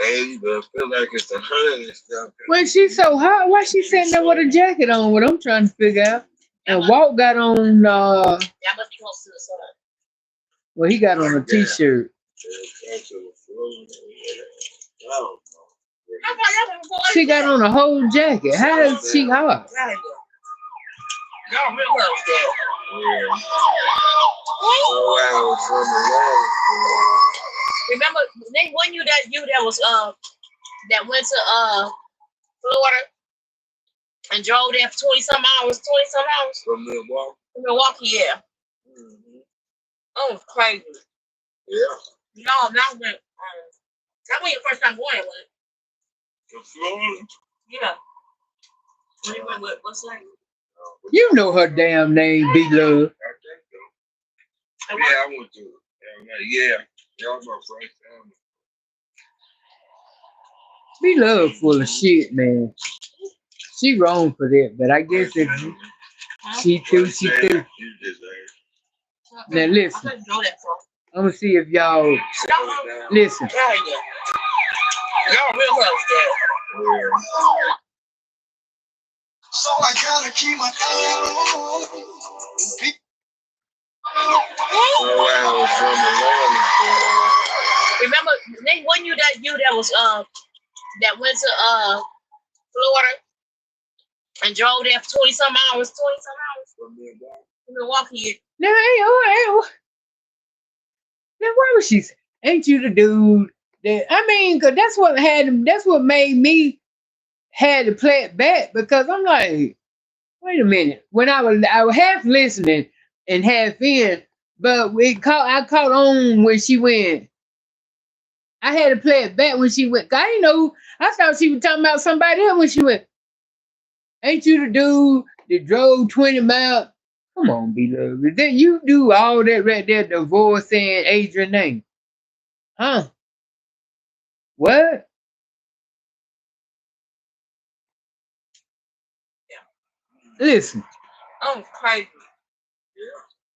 80, but I feel like it's 100 and stuff. well, she's so hot. Why she sitting there with a jacket on? What I'm trying to figure out. And Walt got on Y'all must be close to the sun. well, he got on a t-shirt. She got on a whole jacket. How is she hot? Y'all real close there. Remember, when you that was that went to Florida and drove there for 20 some hours. From Milwaukee? Milwaukee, yeah. Oh, crazy. Yeah. No, not when that was your first time going, was it? To Florida? Yeah. When you went with what's that? You know her damn name, B Love. I think so. Yeah, I went to yeah. That was my first time. B Love full of shit, man. She wrong for that, but I guess if she too. Now listen, I'm gonna see if y'all listen. Y'all real close there. So I gotta keep my eye on around from Atlanta. Remember, wasn't you that was that went to Florida and drove there for 20 some hours, From Milwaukee. Milwaukee. Now, now why was she? Ain't you the dude that? I mean, cause that's what had. That's what made me had to play it back because I'm like, wait a minute. When I was half listening and half in, but I caught on when she went. I had to play it back when she went. I didn't know. I thought she was talking about somebody else when she went. Ain't you the dude that drove 20 miles? Come on, beloved. Then you do all that right there, divorcing Adrian name. Huh? What? Listen. Oh, crazy.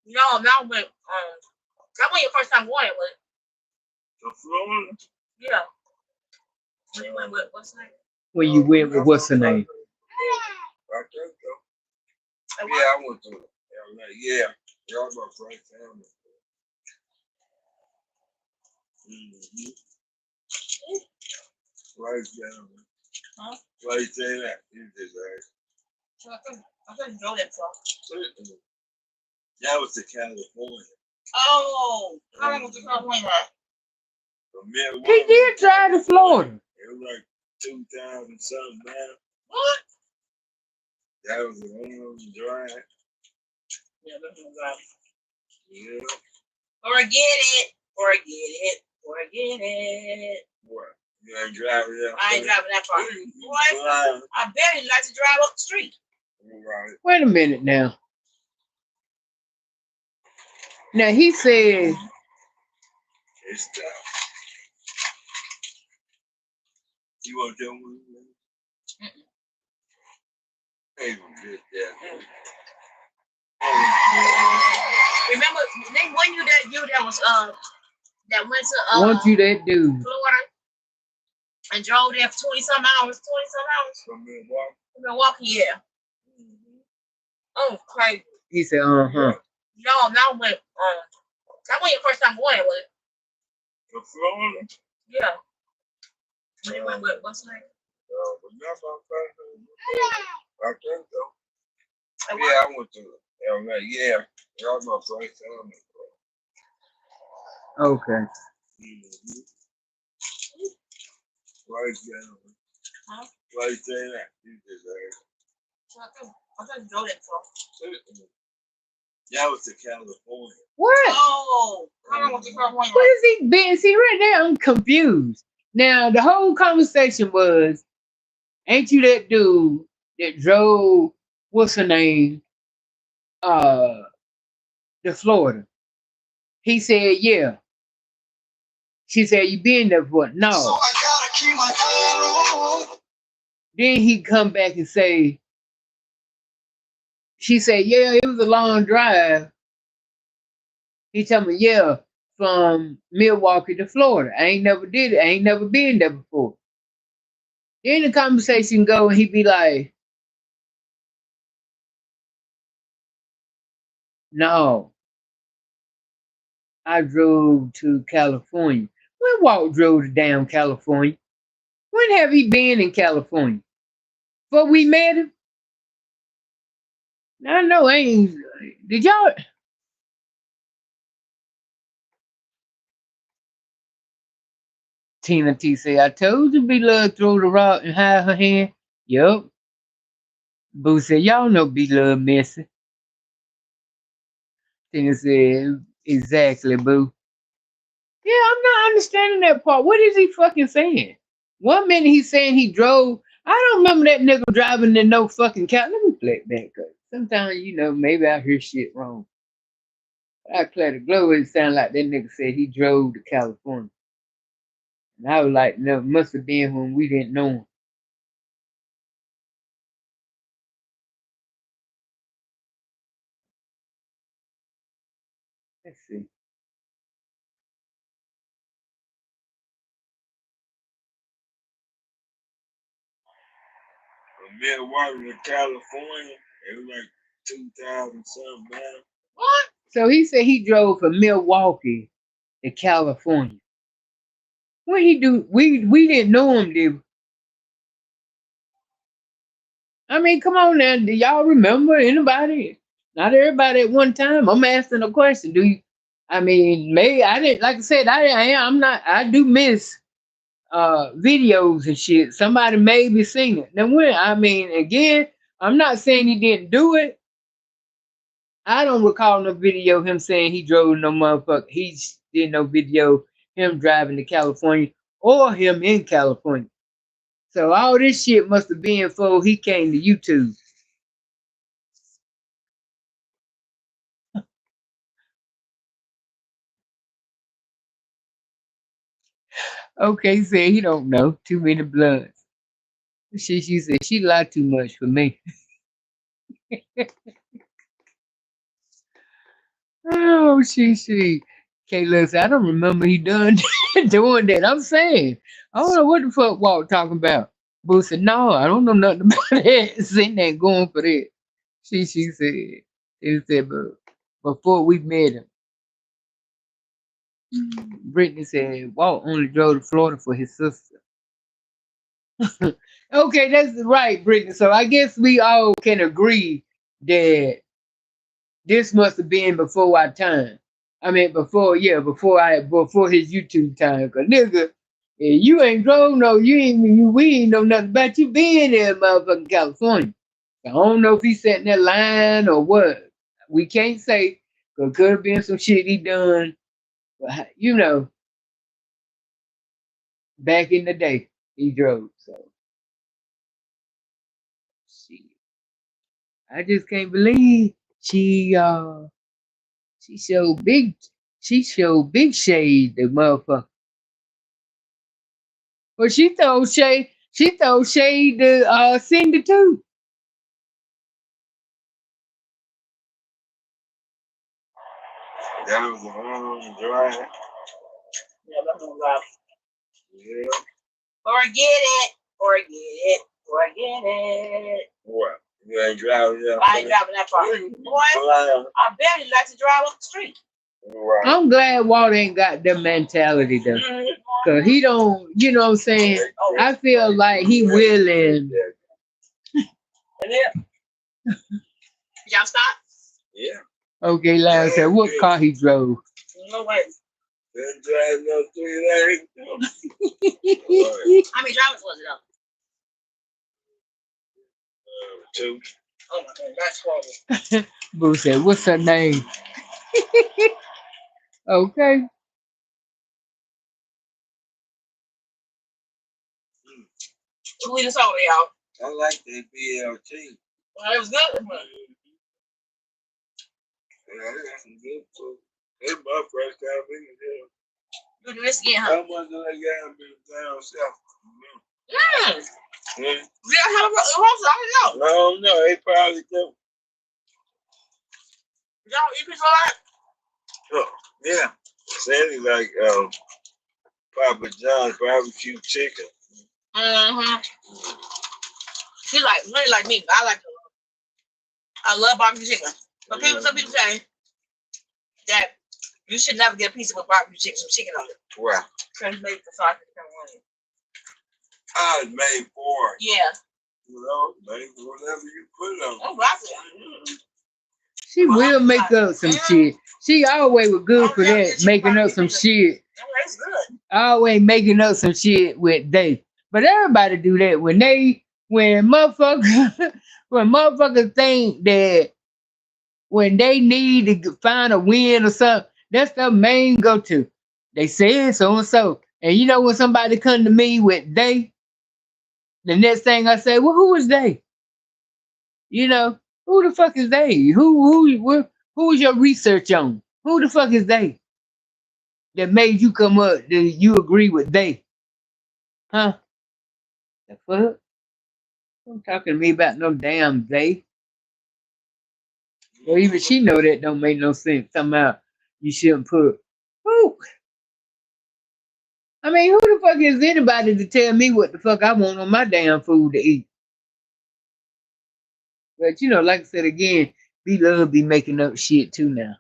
No, that went. That wasn't your first time going, was it? To Florida? Yeah. When you went with what's her name? When you went with what's her name? I think so. Yeah, I went to LA. Yeah. Y'all my first family. Right down. Huh? Right there. You just I couldn't go that far. that was to California. Oh, how long was the California ride? From Milwaukee. He did drive to Florida. It was like 2,000 something miles. What? That was a long drive. Yeah, that's a drive. Yeah. Forget it. What? You ain't driving that far? I ain't driving that far. Boy, I barely like to drive up the street. Right. Wait a minute now. Now he said It's tough. You want to tell me? Ain't gonna get that. Remember, wasn't you that was that went to want you that dude. Florida and drove there for 20 some hours. From Milwaukee? Milwaukee, yeah. Oh, crazy. He said, No, that went that wasn't your first time going, was it? To Florida? Yeah. When you went with what's her name? I think so. Yeah, I went to LA. Yeah. Y'all my first family. okay. Right down. Huh? Right there. You just I couldn't go that far. that was to California. What? Oh, how long was the California? What is he been? See, right now I'm confused. Now the whole conversation was, ain't you that dude that drove what's her name? To Florida. He said, yeah. She said, you been there before? No. So I gotta keep my eye on. Then he come back and say, she said, yeah, it was a long drive. He told me, yeah, from Milwaukee to Florida. I ain't never did it. I ain't never been there before. Then the conversation go and he be like, no, I drove to California. When Walt drove to damn California? When have he been in California? Before we met him? I know I ain't. Did y'all? Tina T say, I told you B Love throw the rock and hide her hand. Yup. Boo said, y'all know B Love messy. Tina said, exactly, Boo. Yeah, I'm not understanding that part. What is he fucking saying? One minute he's saying he drove. I don't remember that nigga driving in no fucking car. Let me play it back up. Sometimes, maybe I hear shit wrong. I play the glow, it sounded like that nigga said he drove to California. And I was like, no, must have been when we didn't know him. Let's see. From Milwaukee to California, it was like 2,000 something miles. What? So he said he drove from Milwaukee to California. What he do? We didn't know him, did we? I mean, come on now. Do y'all remember anybody? Not everybody at one time. I'm asking a question. Do you? I mean, maybe I didn't. Like I said, I'm not. I do miss videos and shit. Somebody maybe seen it. Now when I mean again, I'm not saying he didn't do it. I don't recall no video him saying he drove no motherfucker. He did no video him driving to California or him in California. So all this shit must have been before he came to YouTube. Okay, he said he don't know. Too many bloods. She said she lied too much for me. Oh, she. Kayla said, I don't remember he done doing that. I'm saying, I don't know what the fuck Walt talking about. Boo said, no, I don't know nothing about that. Sitting there going for that. She said, but before we met him, Brittany said, Walt only drove to Florida for his sister. Okay, that's right, Brittany. So I guess we all can agree that this must have been before our time. I mean, before his YouTube time. Cause nigga, you ain't drove no, we ain't know nothing about you being in motherfucking California. I don't know if he sat in that line or what. We can't say. Cause could have been some shit he done. But, back in the day, he drove. So, shit. I just can't believe she showed big shade, the motherfucker. Well, she told Shay to Cindy too. That was dry. Yeah, let me laugh. Yeah. Forget it. Forget it. Forget it. What? You ain't driving that I ain't driving that far. Boy, I barely like to drive up the street. Right. I'm glad Walt ain't got that mentality though. Cause he don't, you know what I'm saying? I feel like he willing. And then, y'all stop? Yeah. Okay, Lance said, what car he drove? No way. Didn't drive no 3 lanes. How many drivers was it up? 2. Oh my god, that's horrible. Boo said, what's her name? Okay. Two liters over, y'all. I like that BLT. Well, it was good. Yeah, that's some good food. It's my first time eating here. Do this again, huh? How much do they got me down south? Yeah, have a roast. I don't know. I don't know. They probably do. Y'all eat pizza a lot? Oh, yeah. Sandy like Papa John's barbecue chicken. Mm-hmm. She like really like me. I love barbecue chicken. But some people say that you should never get a pizza with barbecue chicken, some chicken on it. Wow. Because maybe the sauce is coming on it. I was made for it. Yeah. You know, made for whatever you put on. Oh, wow. She will make up some shit. She always was good for that, making up some shit. That's good. Always making up some shit with they. But everybody do that when motherfuckers when motherfuckers think that when they need to find a win or something, that's their main go-to. They say so and so. And you know when somebody come to me with they, the next thing I say, well, who is they? You know, who the fuck is they? Who's your research on? Who the fuck is they that made you come up that you agree with they? Huh? The fuck? Don't talking to me about no damn they. Or even she know that don't make no sense. Somehow you shouldn't put who. I mean, who the fuck is anybody to tell me what the fuck I want on my damn food to eat? But like I said again, be making up shit too now.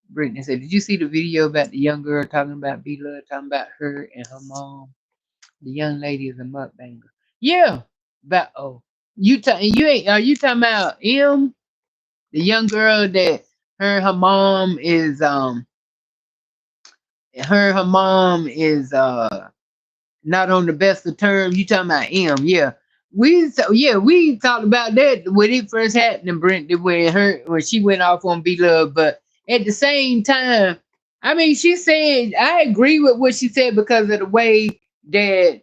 Brittany said, "Did you see the video about the young girl talking about B Love, talking about her and her mom? The young lady is a mukbanger." Yeah, but you ain't are you talking about M, the young girl that her mom is her mom is not on the best of terms. You talking about M? Yeah. We talked about that when it first happened, Brent, when she went off on B Love, but at the same time, I mean, she said I agree with what she said because of the way that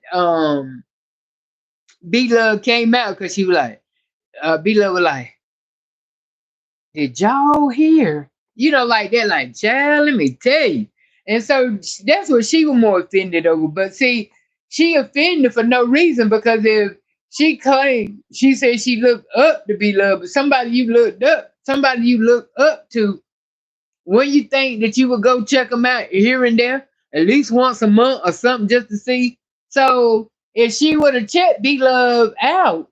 B Love came out, because she was like B Love was like, "Did y'all hear?" You know, like that, like, child, let me tell you. And so that's what she was more offended over. But see, she offended for no reason, because if she claimed, she said she looked up to be loved, but somebody you look up to, when you think that you would go check them out here and there, at least once a month or something, just to see. So if she would have checked B Love out,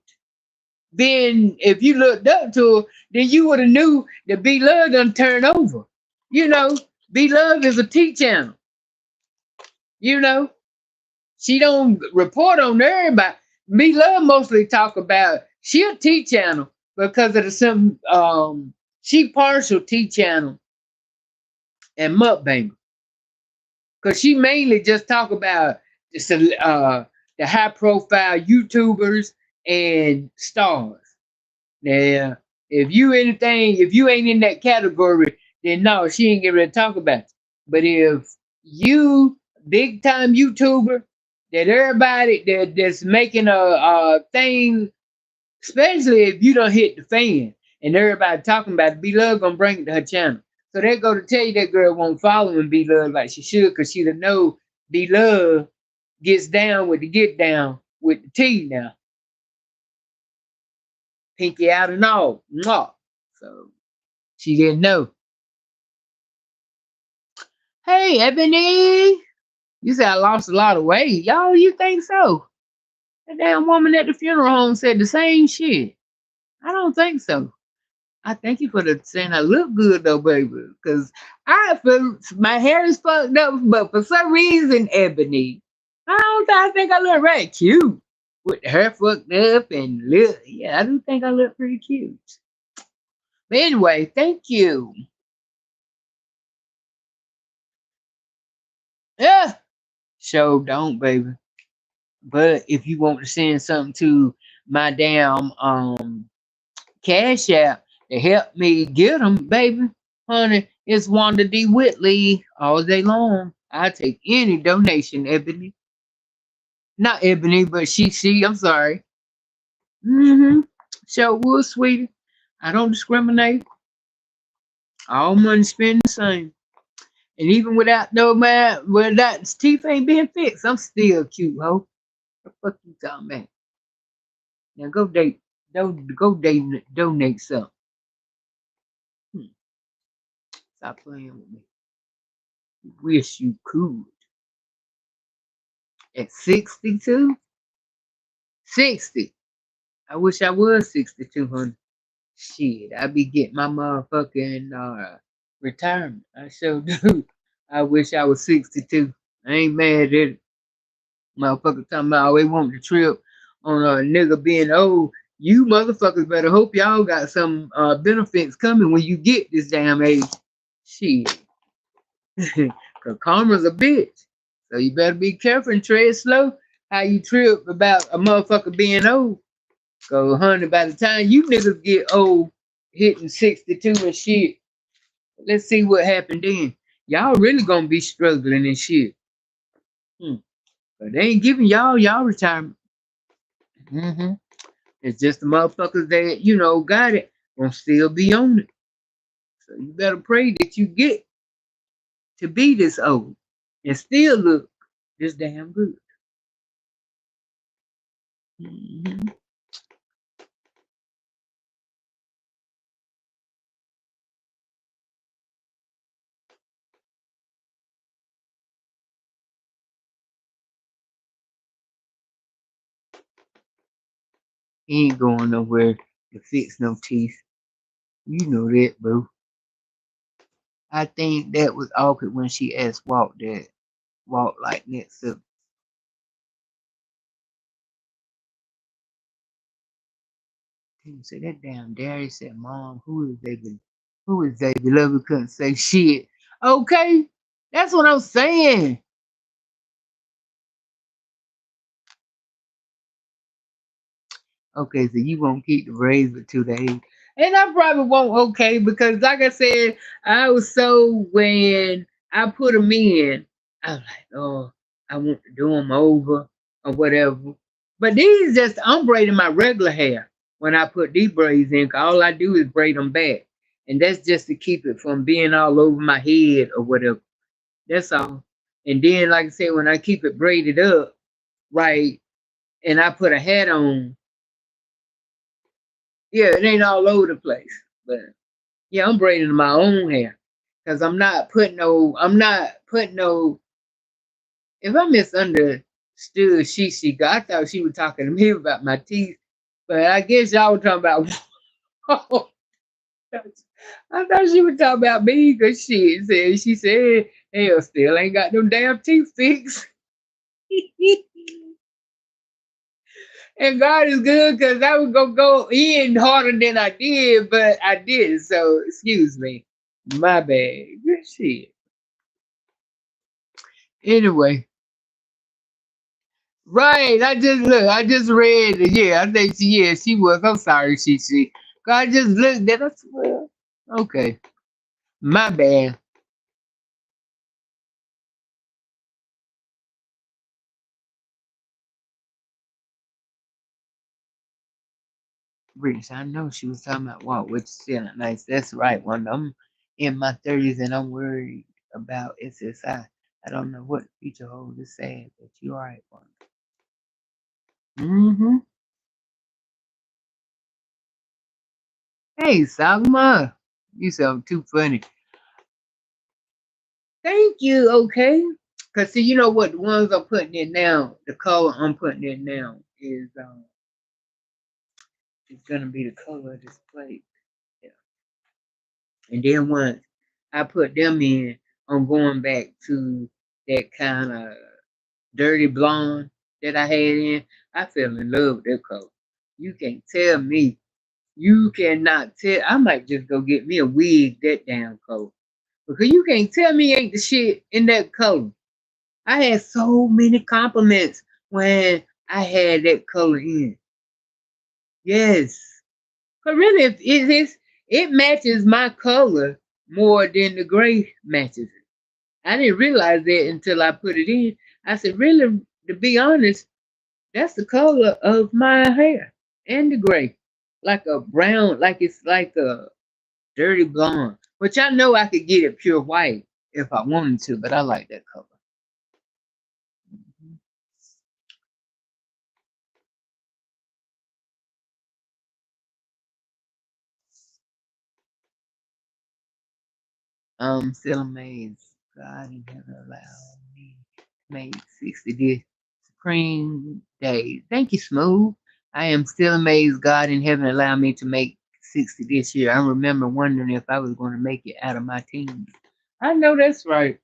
then if you looked up to her, then you would have knew that B Love done turn over. You know, B Love is a T channel. You know, she don't report on everybody. B Love mostly talk about she a T channel because of the some she partial T channel and mukbang, because she mainly just talk about the high profile YouTubers and stars. Now, if you ain't in that category, then no, she ain't getting ready to talk about it. But if you big time YouTuber that everybody that's making a thing, especially if you don't hit the fan and everybody talking about it, B Love gonna bring it to her channel. So they go to tell you that girl won't follow and B Love like she should, because she done know B Love gets down with the get down with the T now, pinky out and all. Mwah. So she didn't know. Hey, Ebony, you said I lost a lot of weight. Y'all, you think so? That damn woman at the funeral home said the same shit. I don't think so. I thank you for the saying I look good though, baby. Because I feel my hair is fucked up, but for some reason, Ebony, I think I look right cute. With the hair fucked up and look, yeah, I do think I look pretty cute. But anyway, thank you. Yeah, show don't, baby. But if you want to send something to my damn Cash App to help me get them, baby, honey, it's Wanda D. Whitley all day long. I take any donation, Ebony. Not Ebony, but she. I'm sorry. Mm-hmm. So wood, sweetie. I don't discriminate. All money spent the same. And even without no man, without teeth ain't being fixed, I'm still cute, ho. What the fuck you talking about? Now go date, don't go date, donate something. Hmm, stop playing with me. Wish you could. At 62, 60. I wish I was 62, honey. Shit, I be getting my motherfucking retirement. I sure do. I wish I was 62. I ain't mad at it. Motherfucker talking about always want the trip on a nigga being old. You motherfuckers better hope y'all got some benefits coming when you get this damn age. Shit. Cause karma's a bitch. So you better be careful and tread slow how you trip about a motherfucker being old. Cause honey, by the time you niggas get old, hitting 62 and shit, let's see what happened then. Y'all really gonna be struggling and shit. Hmm. But they ain't giving y'all retirement. Mm-hmm. It's just the motherfuckers that, got it, gonna still be on it. So you better pray that you get to be this old and still look this damn good. Mhm. He ain't going nowhere to fix no teeth. You know that, boo. I think that was awkward when she asked Walt that. Walt like next to him said that damn Darius said, Mom, who is David? Who is David? Lover couldn't say shit. Okay. That's what I'm saying. Okay, so you won't keep the razor to the age. And I probably won't, okay, because like I said, I was so when I put them in, I was like, oh, I want to do them over or whatever. But these just, I'm braiding my regular hair when I put these braids in, 'cause all I do is braid them back. And that's just to keep it from being all over my head or whatever. That's all. And then, like I said, when I keep it braided up, right, and I put a hat on, yeah, it ain't all over the place. But yeah, I'm braiding my own hair. Cause I'm not putting no if I misunderstood I thought she was talking to me about my teeth. But I guess y'all were talking about I thought she was talking about me because she said, hell still ain't got no damn teeth fixed. And God is good because I was gonna go in harder than I did, but I did. So excuse me. My bad. Good shit. Anyway, right. I just read it. Yeah, I think she was. I'm sorry, she. I just looked at us. Well, okay. My bad. Rich, I know she was talking about what, which is still nice. That's right. When I'm in my 30s and I'm worried about SSI, I don't know what the future holds. It's sad, but you're right, one. Mm-hmm. Hey, Salma. You sound too funny. Thank you, okay? Because, see, you know what? The ones I'm putting in now, the color I'm putting in now is going to be the color of this plate. Yeah. And then once I put them in, I'm going back to that kind of dirty blonde that I had in. I fell in love with that color. You can't tell me. You cannot tell. I might just go get me a wig that damn color. Because you can't tell me ain't the shit in that color. I had so many compliments when I had that color in. Yes. But really, if it matches my color more than the gray matches it. I didn't realize that until I put it in. I said, really, to be honest, that's the color of my hair and the gray. Like a brown, like it's like a dirty blonde. Which I know I could get it pure white if I wanted to, but I like that color. Still amazed. God in heaven allowed me to make 60 this supreme day. Thank you, Smooth. I am still amazed God in heaven allowed me to make 60 this year. I remember wondering if I was going to make it out of my teens. I know that's right,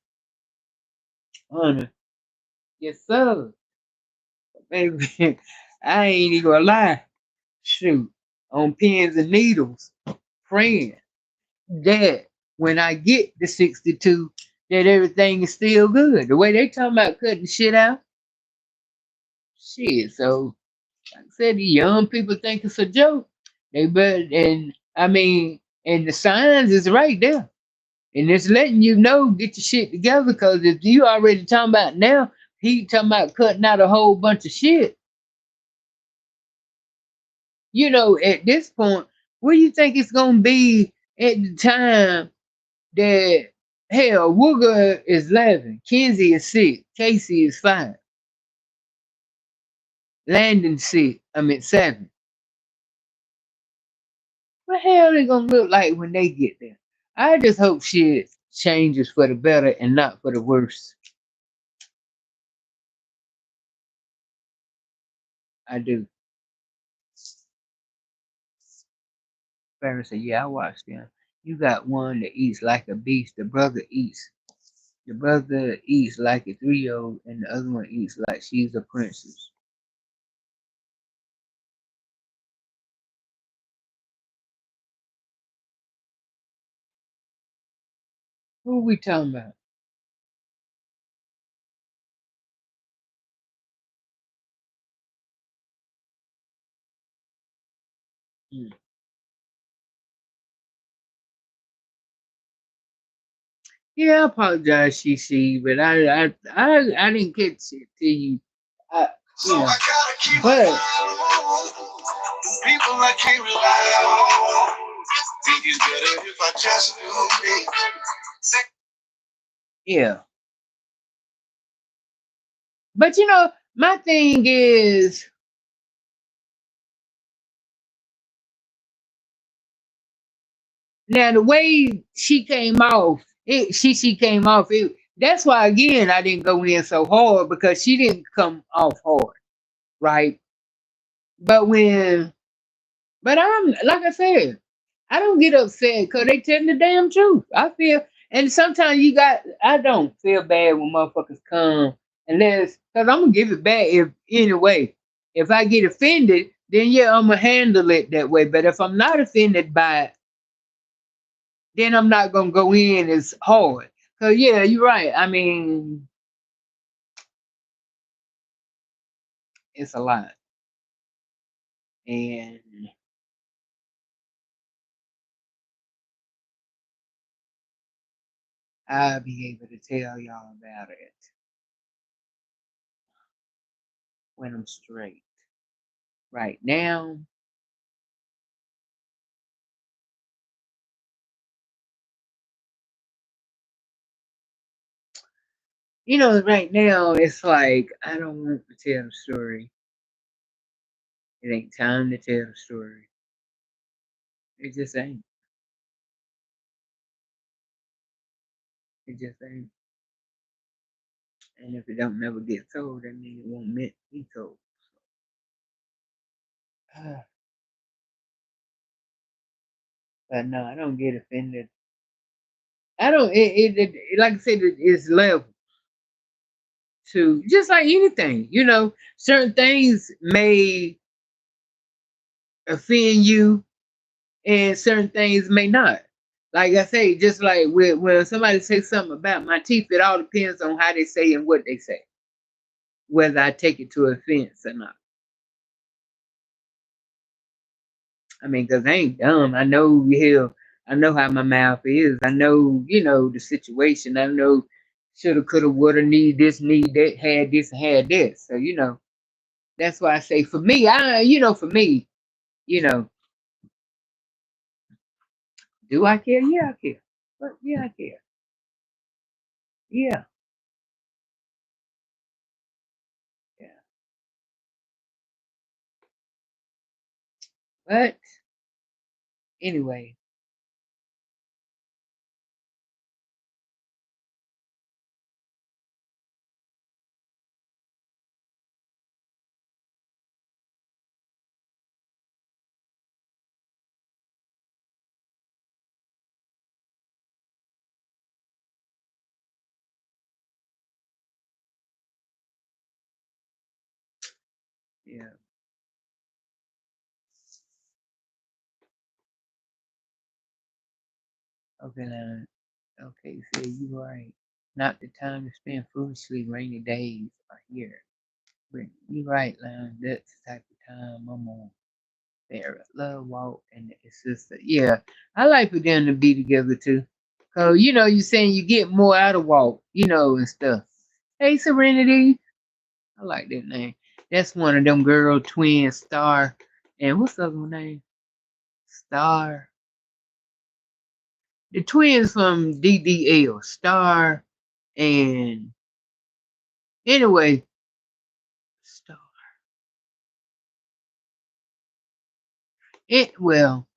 honor. Yes, sir. Baby, I ain't even gonna lie. Shoot, on pins and needles, praying that when I get to 62, that everything is still good. The way they talking about cutting shit out, shit. So like I said, the young people think it's a joke. They but and I mean, and the signs is right there. And it's letting you know, get your shit together. Because if you already talking about now, he talking about cutting out a whole bunch of shit. You know, at this point, what do you think it's gonna be at the time that hell, Wooger is 11, Kenzie is 6, Casey is 5, Landon 6, I mean 7. What the hell they gonna look like when they get there? I just hope shit changes for the better and not for the worse. I do. Farrah said, yeah, I watched them. You got one that eats like a beast. The brother eats like a 3-year old, and the other one eats like she's a princess. Who are we talking about? Hmm. Yeah, I apologize, she, but I didn't get to you. I, you know, but people I can't rely on. Think it's better if I just do me. Yeah, but my thing is now the way she came off. She came off. That's why again I didn't go in so hard because she didn't come off hard, right? But when But I'm like I said, I don't get upset because they tell the damn truth. I feel, and sometimes I don't feel bad when motherfuckers come unless because I'm gonna give it back if anyway. If I get offended, then yeah, I'm gonna handle it that way. But if I'm not offended by it, then I'm not gonna go in as hard. Cause yeah, you're right. I mean, it's a lot, and I'll be able to tell y'all about it when I'm straight. Right now, right now it's like I don't want to tell the story. It ain't time to tell the story. It just ain't. It just ain't. And if it don't never get told, that means it won't meant to be told. But no, I don't get offended. I don't. Like I said, it's level to just like anything. Certain things may offend you, and certain things may not. Like I say, just like when somebody says something about my teeth, it all depends on how they say and what they say, whether I take it to offense or not. I mean, because I ain't dumb. I know hell. I know how my mouth is. I know, the situation. I know shoulda, coulda, woulda, need this, need that, had this, had that. So, that's why I say for me, for me, you know, do I care? Yeah, I care. But yeah, I care. Yeah, yeah. But anyway, yeah. Okay, now, okay, so you right. Not the time to spend foolishly. Rainy days are here. But you right, Lon. That's the type of time I'm on. There, love walk and it's sister. Yeah, I like for them to be together too. Cause you saying you get more out of walk, and stuff. Hey, Serenity, I like that name. That's one of them girl twin Star, and what's the other one name? Star. The twins from DDL, Star, and anyway, Star. Well,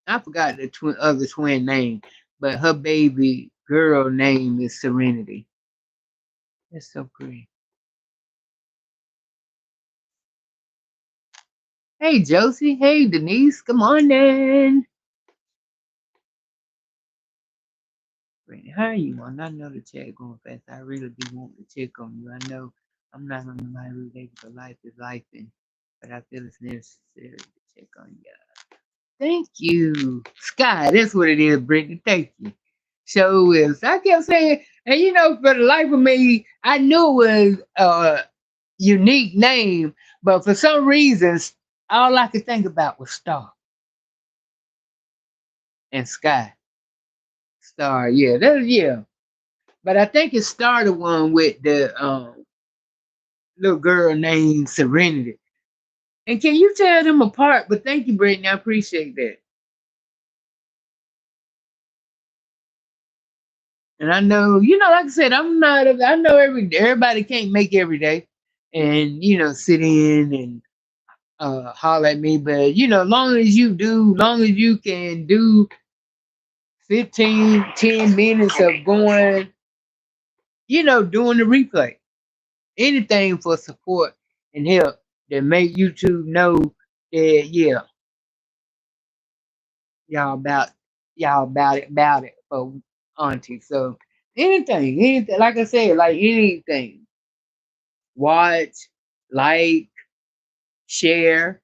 I forgot the other twin name, but her baby girl name is Serenity. That's so pretty. Hey, Josie. Hey, Denise. Come on in. Brittany, how are you on? I know the chat going fast. I really do want to check on you. I know I'm not on my relate because life is life, but I feel it's necessary to check on you. Thank you, Sky. That's what it is, Brittany. Thank you. So is I kept saying, and for the life of me, I knew it was a unique name, but for some reasons, all I could think about was Star and Sky. Star, yeah, yeah. But I think it started one with the little girl named Serenity. And can you tell them apart? But thank you, Brittany. I appreciate that. And I know, like I said, I'm not. I know everybody can't make every day, and sit in and holler at me. But long as you do, long as you can do 15, 10 minutes of going, doing the replay, anything for support and help that make you two know that y'all about it for auntie. So anything, like I said, like anything, watch, like, share.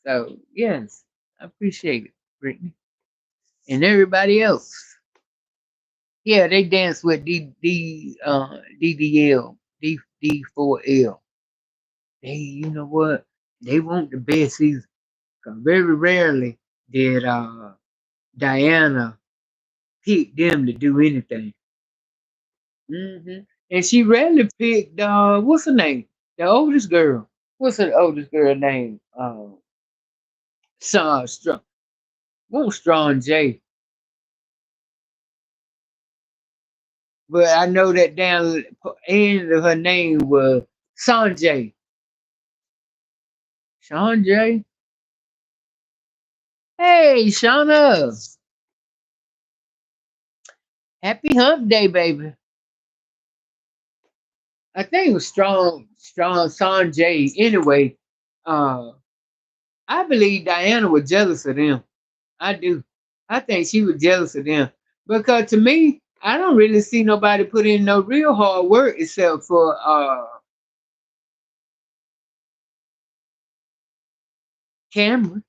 So yes, I appreciate it, Brittany. And everybody else. Yeah, they dance with DDL, D4L. They, you know what? They want the best season. 'Cause very rarely did Diana pick them to do anything. And she rarely picked what's her name? The oldest girl. What's her oldest girl name? Strong. What Strong J? But I know that down end of her name was Sanjay. Sean J. Hey, Shauna. Happy Hump Day, baby. I think it was strong Sanjay. Anyway, uh, I believe Diana was jealous of them. I do. I think she was jealous of them because to me, I don't really see nobody put in no real hard work except for Cameron.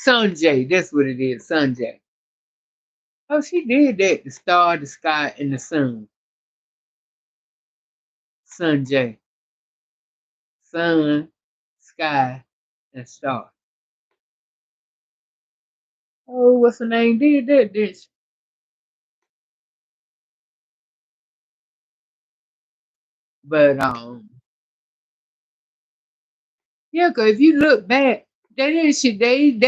Sanjay, that's what it is, Sanjay. Oh, she did that. The star, the sky, and the sun. Sanjay. Sun, sky, and star. Oh, what's her name? Did that, did she? But yeah, cause if you look back, they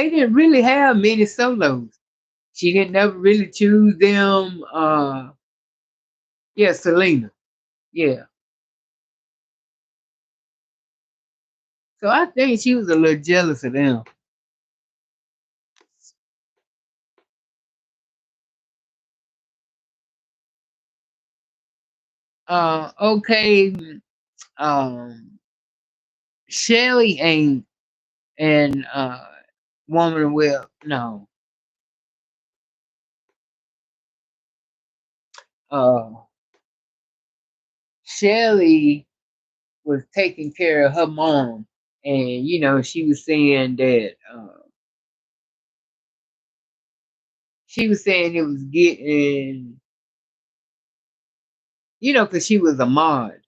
didn't really have many solos. She didn't never really choose them. Yeah, Selena. Yeah. So I think she was a little jealous of them. Okay. Um, Shelly ain't and Woman Will. No. Uh, Shelly was taking care of her mom, and she was saying that she was saying it was getting, because she was a mod,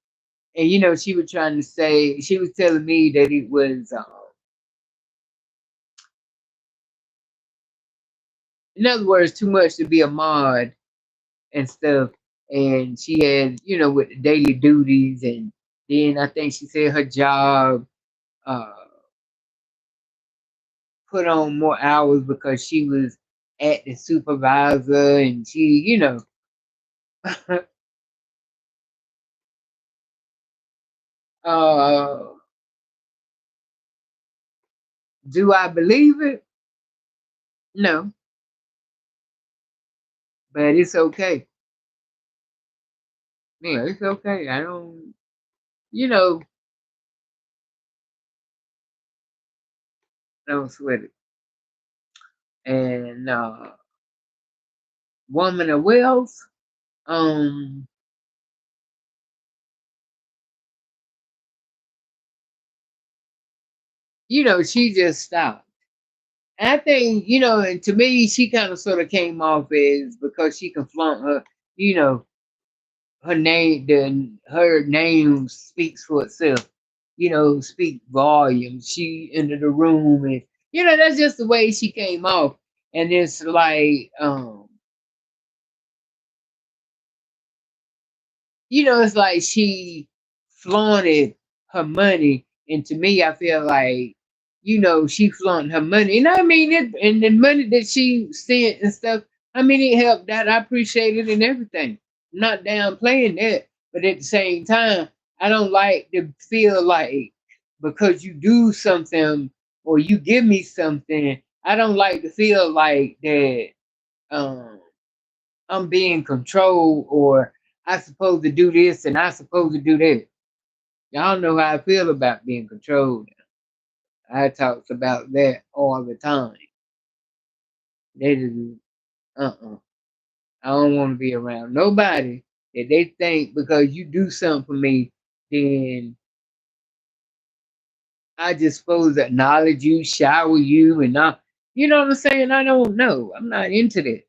and she was trying to say she was telling me that it was, in other words, too much to be a mod and stuff. And she had, with the daily duties, and then I think she said her job uh, put on more hours because she was at the supervisor, and she, uh, do I believe it? No, but it's okay. Yeah, it's okay. I don't, you know, don't sweat it. And woman of wealth. Um, she just stopped. And I think, and to me, she kind of sort of came off as because she can flaunt you know, her name speaks for itself. Speak volumes. She entered the room, and that's just the way she came off. And it's like, it's like she flaunted her money, and to me, I feel like, she flaunted her money, and I mean it, and the money that she sent and stuff. I mean, it helped that. I appreciate it and everything. I'm not downplaying that, but at the same time, I don't like to feel like because you do something or you give me something, I don't like to feel like that. Um, I'm being controlled or I supposed to do this and I supposed to do that. Y'all know how I feel about being controlled. I talks about that all the time. They just I don't want to be around nobody that they think because you do something for me, then I just supposed to acknowledge you, shower you, and not, what I'm saying? I don't know. I'm not into that.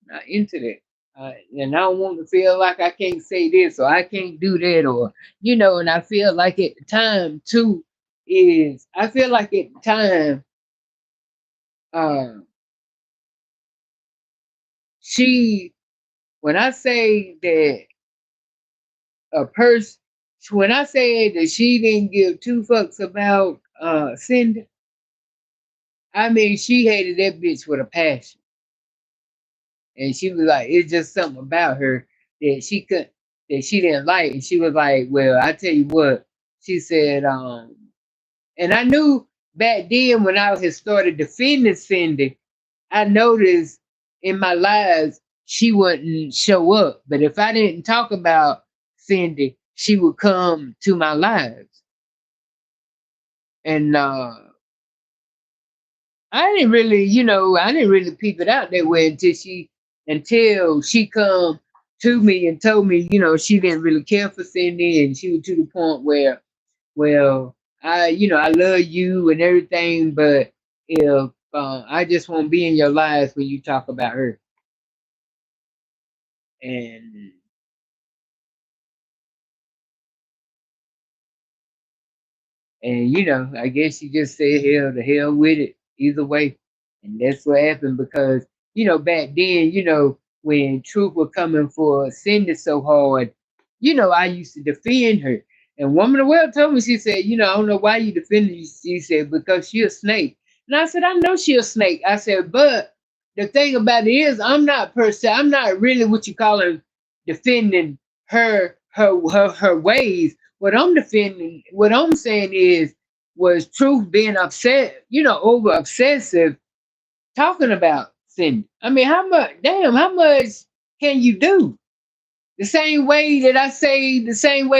Not into that. And I don't want to feel like I can't say this or I can't do that or, and I feel like at the time too I feel like at the time, uh, she, when I say that a person, when I say that she didn't give two fucks about Cindy, I mean, she hated that bitch with a passion. And she was like, it's just something about her that she could that she didn't like. And she was like, well, I tell you what, she said, and I knew back then when I had started defending Cindy, I noticed in my lives she wouldn't show up. But if I didn't talk about Cindy, she would come to my lives. And I didn't really peep it out that way until she come to me and told me, she didn't really care for Cindy, and she was to the point where, well, I love you and everything, but if I just won't be in your life when you talk about her, and I guess she just said hell the hell with it either way. And that's what happened because, back then, when Truth was coming for Cindy so hard, I used to defend her. And Woman of Well told me, she said, I don't know why you defending her. She said, because she a snake. And I said, I know she a snake. I said, but the thing about it is I'm not really what you call her defending her ways. What I'm saying is, was Truth being upset, over obsessive, talking about Cindy. I mean, how much can you do? The same way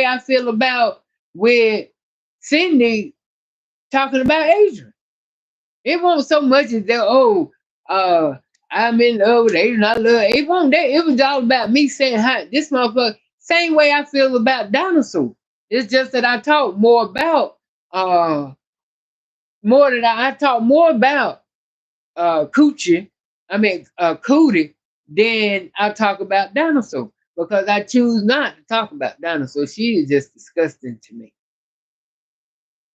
I feel about with Cindy talking about Adrian. It won't so much as that, uh, I'm in love with Adrian, I love it. Won't that, it was all about me saying, hi, this motherfucker, same way I feel about Dinosaur. It's just that I talk more about, I talk more about Coochie, Cootie, than I talk about Dinosaur because I choose not to talk about Dinosaur. She is just disgusting to me,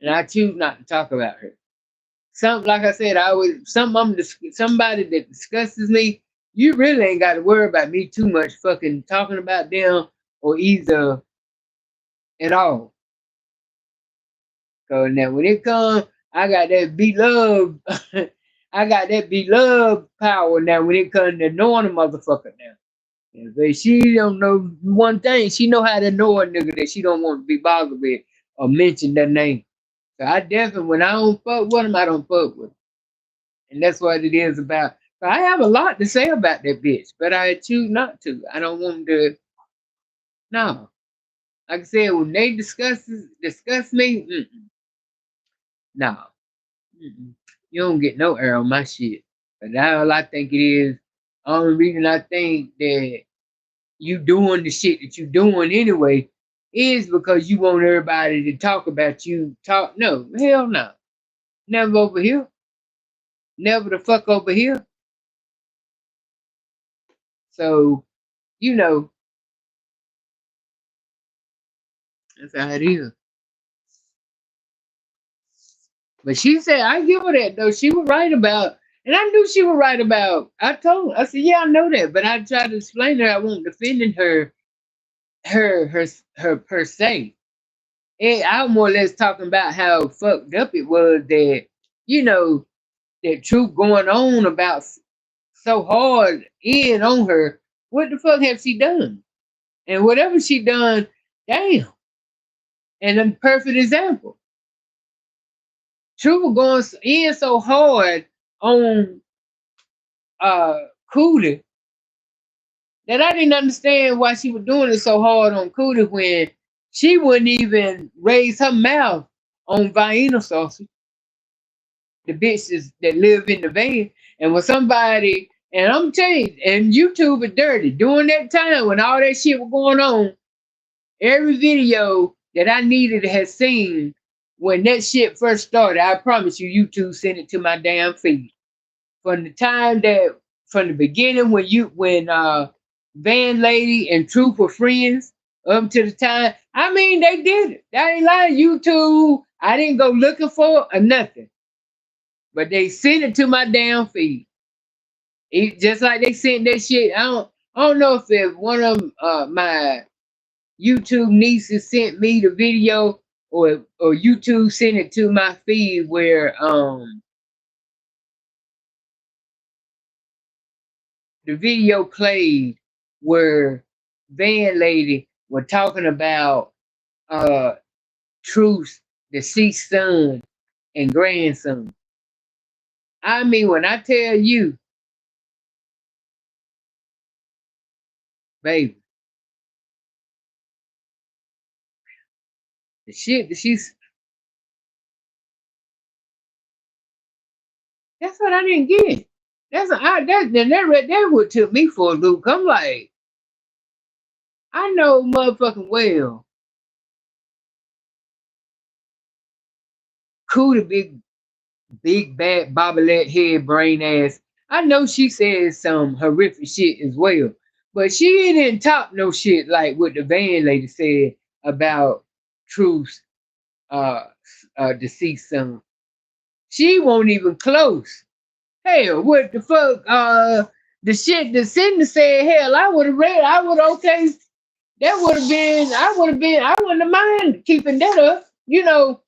and I choose not to talk about her. Like I said, somebody that disgustes me. You really ain't got to worry about me too much fucking talking about them or either at all. Cause now when it comes, I got that beloved, I got that beloved power now when it comes to knowing a motherfucker now. If she don't know one thing, she know how to know a nigga that she don't want to be bothered with or mention their name. So I definitely, when I don't fuck with them, I don't fuck with them. And that's what it is about. So I have a lot to say about that bitch, but I choose not to. I don't want to, no. Like I said, when they discuss me, no. Mm-mm. You don't get no air on my shit. But that's all I think it is. Only reason I think that you doing the shit that you doing anyway is because you want everybody to talk about you. Talk no, hell no. Never over here. Never the fuck over here. So, you know, that's how it is. But she said, I give her that though. She was right about, and I knew she was right about. I told her, I said, yeah, I know that, but I tried to explain to her I wasn't defending her, her, her per se. And I was more or less talking about how fucked up it was that, you know, that truth going on about so hard in on her. What the fuck have she done? And whatever she done, damn. And a perfect example. Truth was going in so hard on uh Cootie that I didn't understand why she was doing it so hard on Cootie when she wouldn't even raise her mouth on Vienna Sausage, the bitches that live in the van. And when somebody, and I'm telling you, and YouTube is dirty. During that time when all that shit was going on, every video that I needed to have seen when that shit first started, I promise you, YouTube sent it to my damn feed. From the time that, from the beginning when Van Lady and Truth were friends, up to the time, I mean, they did it. That ain't lying. YouTube, I didn't go looking for it or nothing, but they sent it to my damn feed. Just like they sent that shit. I don't know if one of them, my YouTube nieces sent me the video or YouTube sent it to my feed where the video played where Van Lady were talking about uh Truth's deceased son and grandson. I mean, when I tell you, baby, the shit that she's, that's what I didn't get. That what took me for a loop. I'm like, I know motherfucking well cool the big bad bobblehead head brain ass. I know she said some horrific shit as well, but she didn't talk no shit like what the van lady said about Truth's uh deceased son. She won't even close. Hell, what the fuck? The shit the Cindy said, hell, I would have read, I would okay. That would have been, I wouldn't have mind keeping that up. You know,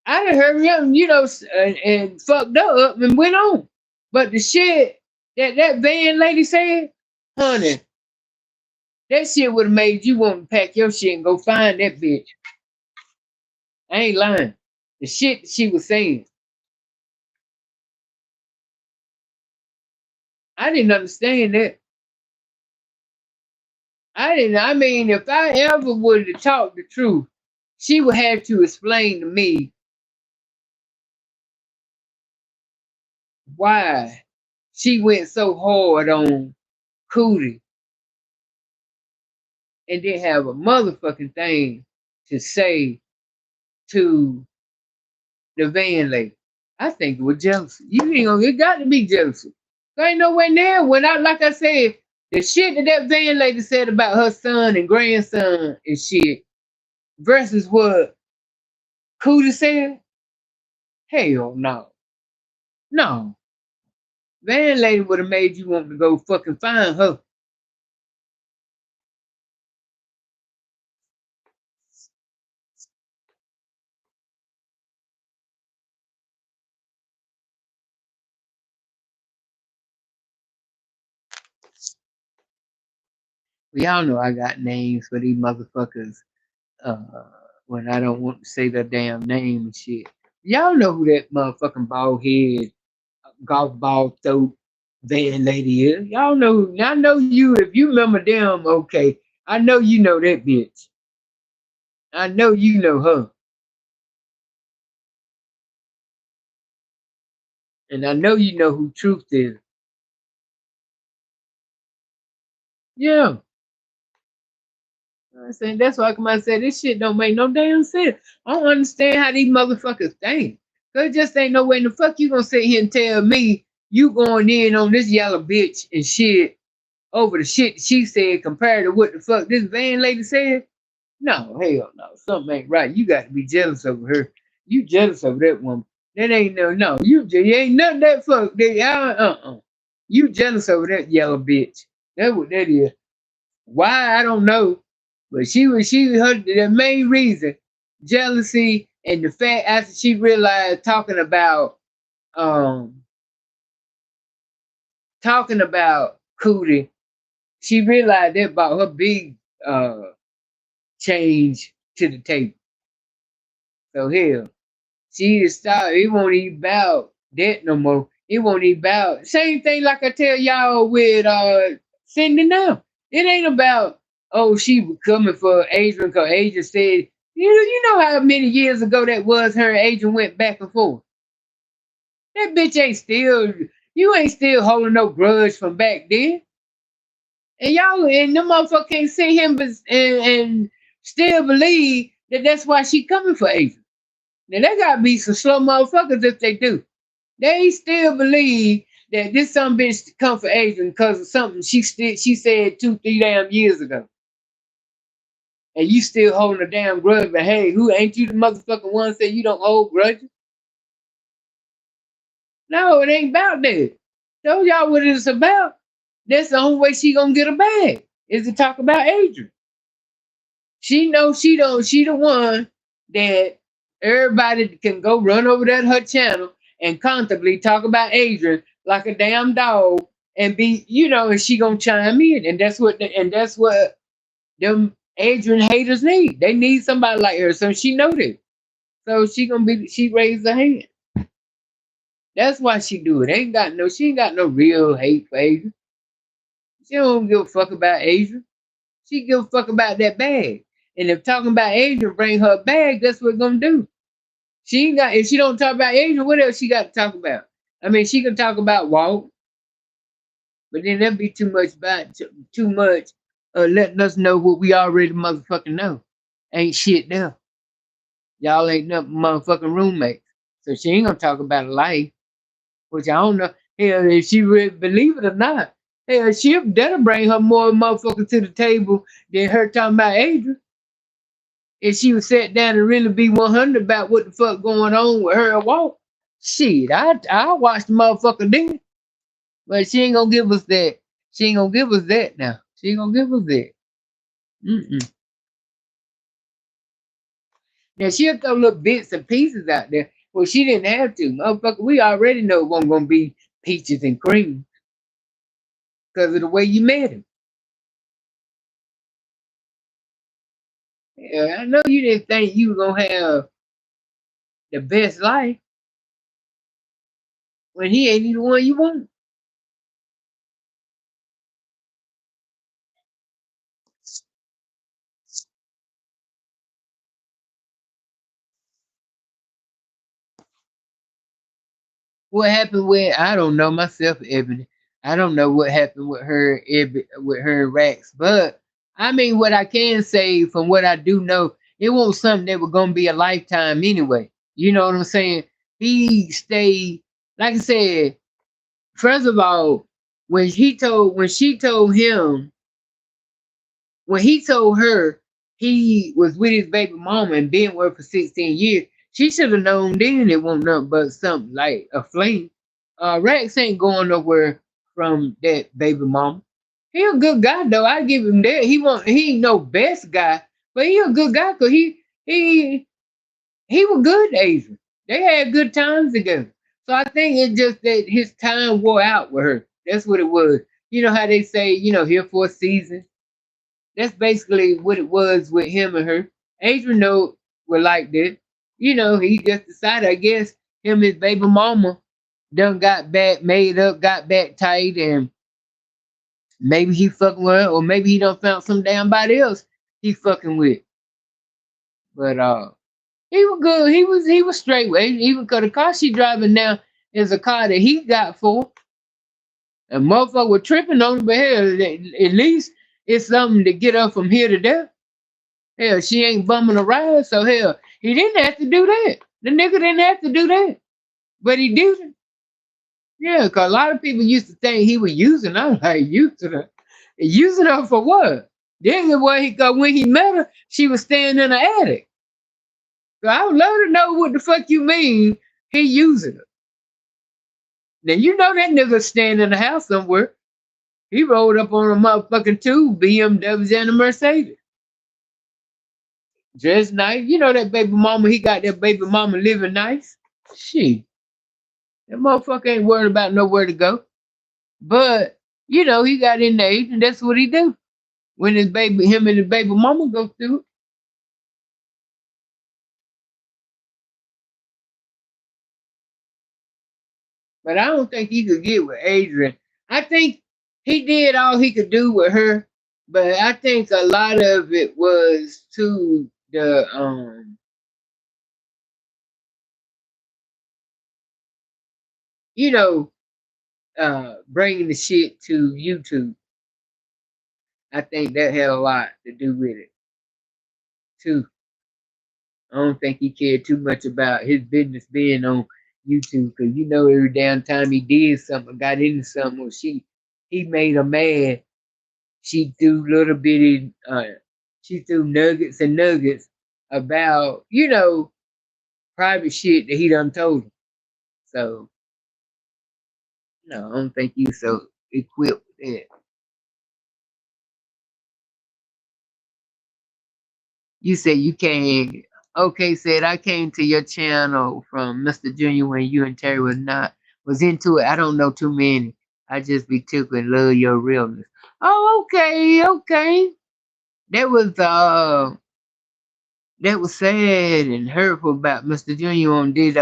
I done hurry up, and, and fucked up and went on. But the shit that van lady said, honey, that shit would have made you want to pack your shit and go find that bitch. I ain't lying. The shit she was saying, I didn't understand that. I didn't. I mean, if I ever would have talked the truth, she would have to explain to me why she went so hard on Cootie and didn't have a motherfucking thing to say to the van lady. I think it was jealousy. You ain't gonna, it got to be jealousy. There ain't nowhere near when I, like I said, the shit that van lady said about her son and grandson and shit versus what Cootie said. Hell no, no. Van lady would have made you want to go fucking find her. Y'all know I got names for these motherfuckers. Uh, when I don't want to say their damn name and shit. Y'all know who that motherfucking bald head golf ball throat van lady is. Y'all know. I know you. If you remember them, okay. I know you know that bitch. I know you know her, and I know you know who Truth is. Yeah. I'm saying that's why I come out and say this shit don't make no damn sense. I don't understand how these motherfuckers think. Cause it just ain't no way in the fuck you gonna sit here and tell me you going in on this yellow bitch and shit over the shit she said compared to what the fuck this van lady said. No, hell no. Something ain't right. You got to be jealous over her. You jealous of that woman. That ain't no. You ain't nothing that fuck. You jealous over that yellow bitch. That's what that is. Why I don't know, but her the main reason jealousy and the fact after she realized um talking about Cootie, she realized that about her big change to the table. So hell, she just started. It won't even about that no more. It won't even about same thing like I tell y'all with Cindy now. It ain't about oh she was coming for Adrian because Adrian said you know how many years ago that was her and Adrian went back and forth. That bitch ain't still you ain't still holding no grudge from back then. And y'all and them motherfuckers can't see him and still believe that that's why she coming for Adrian. Now they gotta be some slow motherfuckers if they do. They still believe that this some bitch come for Adrian because of something she said 2, 3 damn years ago. And you still holding a damn grudge, but hey, who ain't you the motherfucking one say you don't hold grudges? No, it ain't about that. Tell y'all what it's about. That's the only way she gonna get a bag is to talk about Adrian. She knows she the one that everybody can go run over that her channel and comfortably talk about Adrian like a damn dog and be, and she gonna chime in. And that's what them Adrian haters need. They need somebody like her. So she know that. So she raised her hand. That's why she do it. She ain't got no real hate for Adrian. She don't give a fuck about Adrian. She give a fuck about that bag. And if talking about Adrian bring her bag, that's what it's gonna do. She ain't got if she don't talk about Adrian, what else she got to talk about? I mean, she can talk about Walt, but then that'd be too much letting us know what we already motherfucking know. Ain't shit there. Y'all ain't nothing motherfucking roommates. So she ain't gonna talk about life, which I don't know. Hell, if she really believe it or not, hell, that'll bring her more motherfucker to the table than her talking about Adrian. If she was sat down and really be 100 about what the fuck going on with her and Walt, shit, I watch the motherfucker then. But she ain't gonna give us that. She ain't gonna give us that now. She ain't gonna give us that. Mm-mm. Now she'll throw little bits and pieces out there. Well, she didn't have to. Motherfucker, we already know it wasn't gonna be peaches and cream because of the way you met him. Yeah, I know you didn't think you were gonna have the best life when he ain't even the one you want. What happened with I don't know myself, Ebony. I don't know what happened with her, with her and Rex. But I mean, what I can say from what I do know, it wasn't something that was gonna be a lifetime anyway. You know what I'm saying? He stayed, like I said. First of all, when she told him when he told her he was with his baby mama and been with her for 16 years, she should have known then it wasn't nothing but something like a fling. Rex ain't going nowhere from that baby mama. He a good guy though. I give him that. He ain't no best guy, but he a good guy because he was good to Adrian. They had good times together. So I think it's just that his time wore out with her. That's what it was. You know how they say, here for a season. That's basically what it was with him and her. Adrian know were like that. He just decided, I guess, him and his baby mama done got back made up, got back tight, and maybe he fucking with her, or maybe he done found some damn body else he fucking with. But he was good. He was straight with it. Even because the car she driving now is a car that he got for. And motherfucker was tripping on him, but hell, at least it's something to get her from here to there. Hell, she ain't bumming around, so hell, he didn't have to do that. The nigga didn't have to do that, but he did it. Yeah, cause a lot of people used to think he was using her. Like using her for what? Then what he got when he met her, she was staying in the attic. So I would love to know what the fuck you mean he using her. Now you know that nigga staying in the house somewhere. He rolled up on a motherfucking two BMWs and a Mercedes. Dressed nice. You know that baby mama, he got that baby mama living nice. Shit. That motherfucker ain't worried about nowhere to go. But, you know, he got in the age and that's what he do. When him and his baby mama go through it. But I don't think he could get with Adrian. I think he did all he could do with her, but I think a lot of it was to the you know, bringing the shit to YouTube. I think that had a lot to do with it too. I don't think he cared too much about his business being on YouTube because you know every damn time he did something, got into something, or he made her mad. She threw little bitty, she threw nuggets and nuggets about private shit that he done told her. So no, I don't think you so equipped with that. You said you came. Okay, said I came to your channel from Mr. Junior when you and Terry was into it. I don't know too many. I just be tickled and love your realness. Oh, okay, okay. That was sad and hurtful about Mr. Junior on did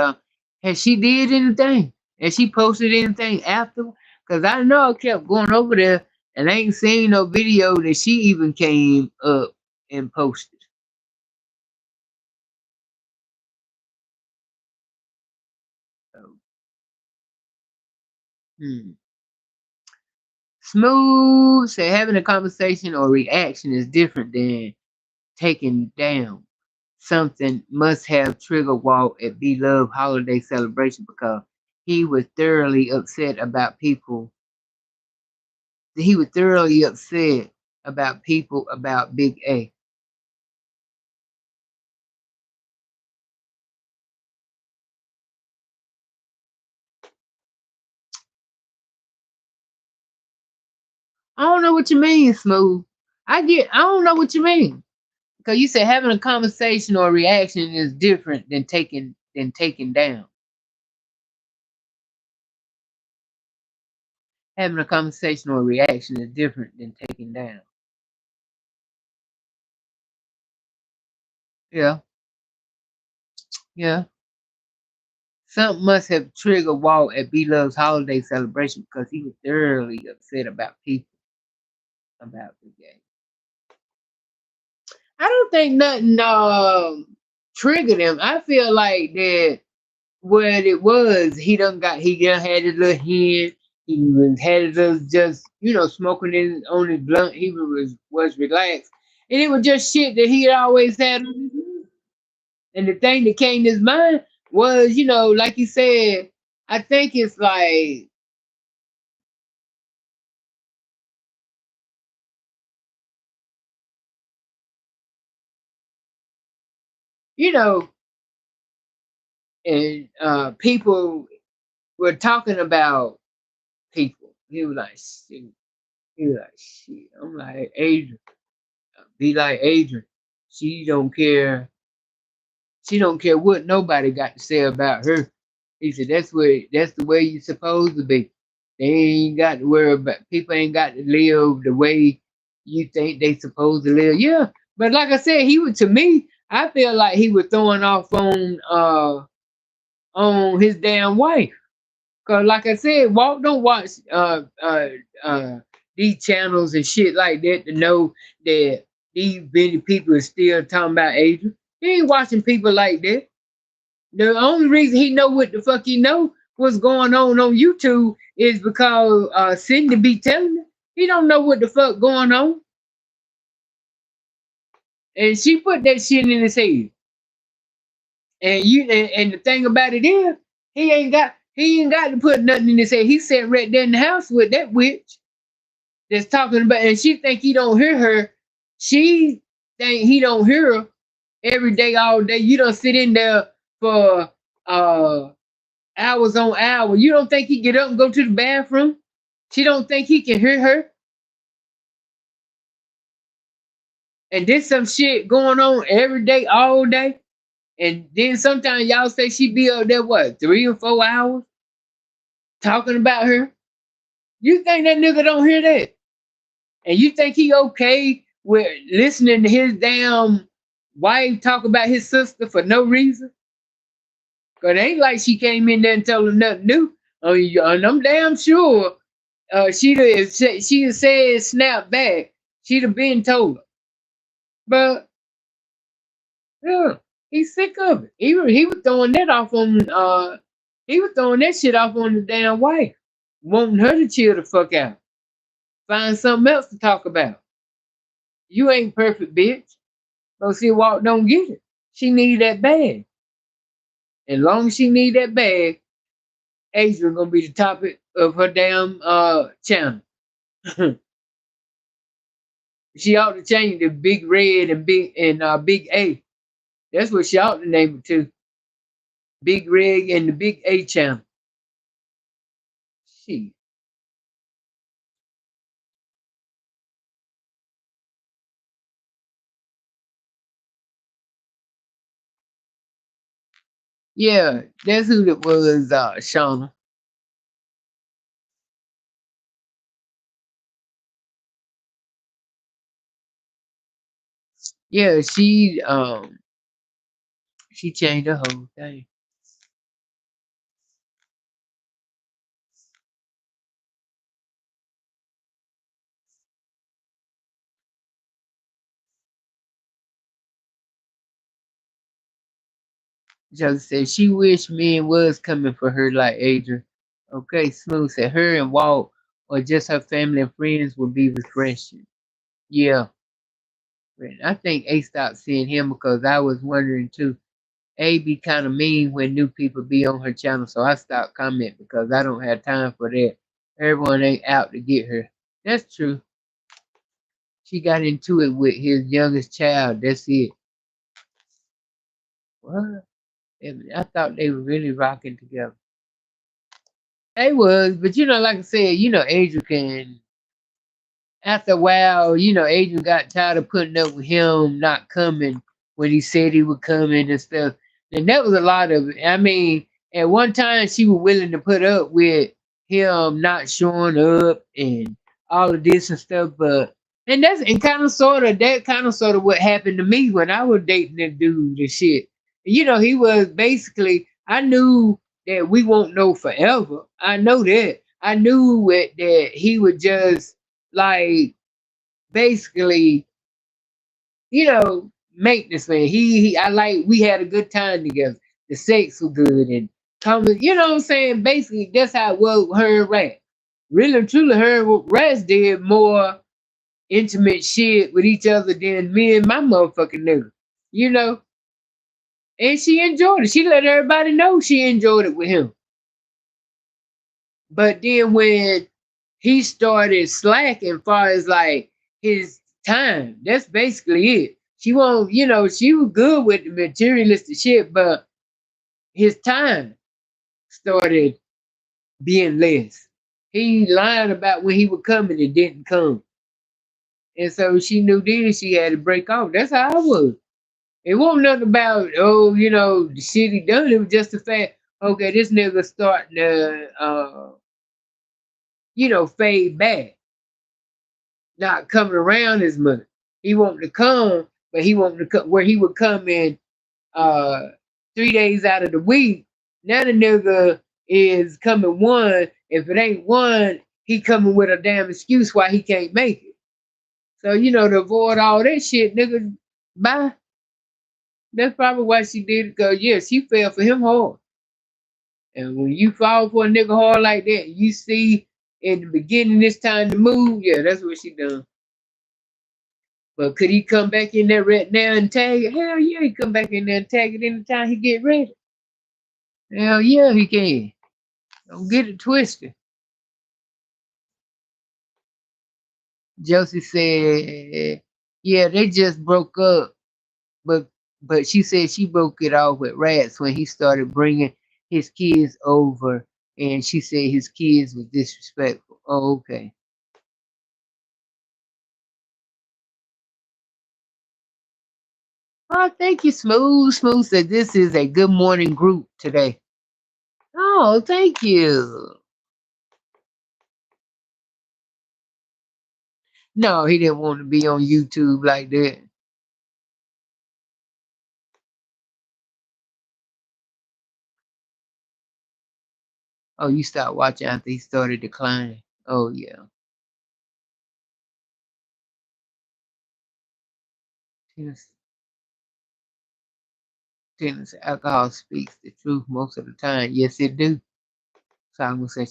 has she did anything? Has she posted anything after? Cause I know I kept going over there and I ain't seen no video that she even came up and posted. So, hmm. Smooth say having a conversation or reaction is different than taking down. Something must have trigger Walt at B Love holiday celebration because he was thoroughly upset about people. He was thoroughly upset about people about Big A. I don't know what you mean, Smooth. I don't know what you mean. Because you said having a conversation or reaction is different than taking down. Having a conversation or reaction is different than taking down. Yeah, yeah. Something must have triggered Walt at B Love's holiday celebration because he was thoroughly upset about people about the game. I don't think nothing triggered him. I feel like that what it was, he done had his little hen. He was had his little just smoking on his blunt. He was relaxed, and it was just shit that he had always had on his mind. And the thing that came to his mind was, like you said, I think it's like you know, and people were talking about people. He was like, shit. He was like, shit. I'm like, Adrian, be like Adrian. She don't care. She don't care what nobody got to say about her. He said, that's the way you supposed to be. They ain't got to worry about people ain't got to live the way you think they supposed to live. Yeah. But like I said, he was to me, I feel like he was throwing off on his damn wife. Cause like I said, Walt don't watch these channels and shit like that to know that these many people are still talking about Adrian. He ain't watching people like that. The only reason he know what the fuck he know what's going on YouTube is because Cindy be telling him. He don't know what the fuck going on. And she put that shit in his head. And the thing about it is, he ain't got to put nothing in his head. He sat right there in the house with that witch that's talking about, and she think he don't hear her. She think he don't hear her every day, all day. You don't sit in there for uh hours on hours. You don't think he get up and go to the bathroom? She don't think he can hear her. And there's some shit going on every day, all day. And then sometimes y'all say she be up there what 3 or 4 hours talking about her. You think that nigga don't hear that? And you think he okay with listening to his damn wife talk about his sister for no reason? Cause it ain't like she came in there and told him nothing new. And I'm damn sure she'd have said snap back. She'd have been told her. But yeah, he's sick of it. He was throwing that off on he was throwing that shit off on the damn wife, wanting her to chill the fuck out. Find something else to talk about. You ain't perfect, bitch. Go see Walt don't get it. She need that bag. And long as she need that bag, Adrian gonna be the topic of her damn channel. She ought to change the Big Red and Big A. That's what she ought to name it to. Big Red and the Big A channel. She Yeah, that's who it was, Shauna. Yeah, she changed the whole thing. Just said she wished men was coming for her like Adrian. Okay, Smooth said her and Walt or just her family and friends would be refreshing. Yeah, but I think A stopped seeing him because I was wondering too. A be kind of mean when new people be on her channel, so I stopped commenting because I don't have time for that. Everyone ain't out to get her. That's true. She got into it with his youngest child. That's it. What? I thought they were really rocking together. They was, but like I said, Adrian can. After a while, Adrian got tired of putting up with him not coming when he said he would come in and stuff. And that was a lot of it. I mean, at one time she was willing to put up with him not showing up and all of this and stuff, but and kind of sort of what happened to me when I was dating that dude and shit. He was basically I knew that we won't know forever. I know that. I knew that he would just like basically, maintenance man. I like we had a good time together. The sex was good and coming, what I'm saying? Basically, that's how it was with her and Raz. Really and truly, her and Raz did more intimate shit with each other than me and my motherfucking nigga. You know? And she enjoyed it. She let everybody know she enjoyed it with him. But then when he started slacking far as like his time, that's basically it. She won't, she was good with the materialistic shit, but his time started being less. He lied about when he would come and it didn't come. And so she knew then she had to break off. That's how I was. It wasn't nothing about, the shit he done. It was just the fact, okay, this nigga starting to, fade back, not coming around as much. He wanted to come, but he wanted to come where he would come in uh 3 days out of the week. Now the nigga is coming one. If it ain't one, he coming with a damn excuse why he can't make it. So to avoid all that shit, nigga, bye. That's probably why she did it. Cause yeah, she fell for him hard. And when you fall for a nigga hard like that, you see in the beginning it's time to move. Yeah, that's what she done. But could he come back in there right now and tag it? Hell yeah, he come back in there and tag it anytime he get ready. Hell yeah, he can. Don't get it twisted. Josie said, yeah, they just broke up, but she said she broke it off with Rats when he started bringing his kids over, and she said his kids was disrespectful. Oh, okay. Oh, thank you, Smooth. Smooth said this is a good morning group today. Oh, thank you. No, he didn't want to be on YouTube like that. Oh, you stopped watching after he started declining. Oh yeah. Tennis, tennis alcohol speaks the truth most of the time. Yes, it do. So I'm gonna say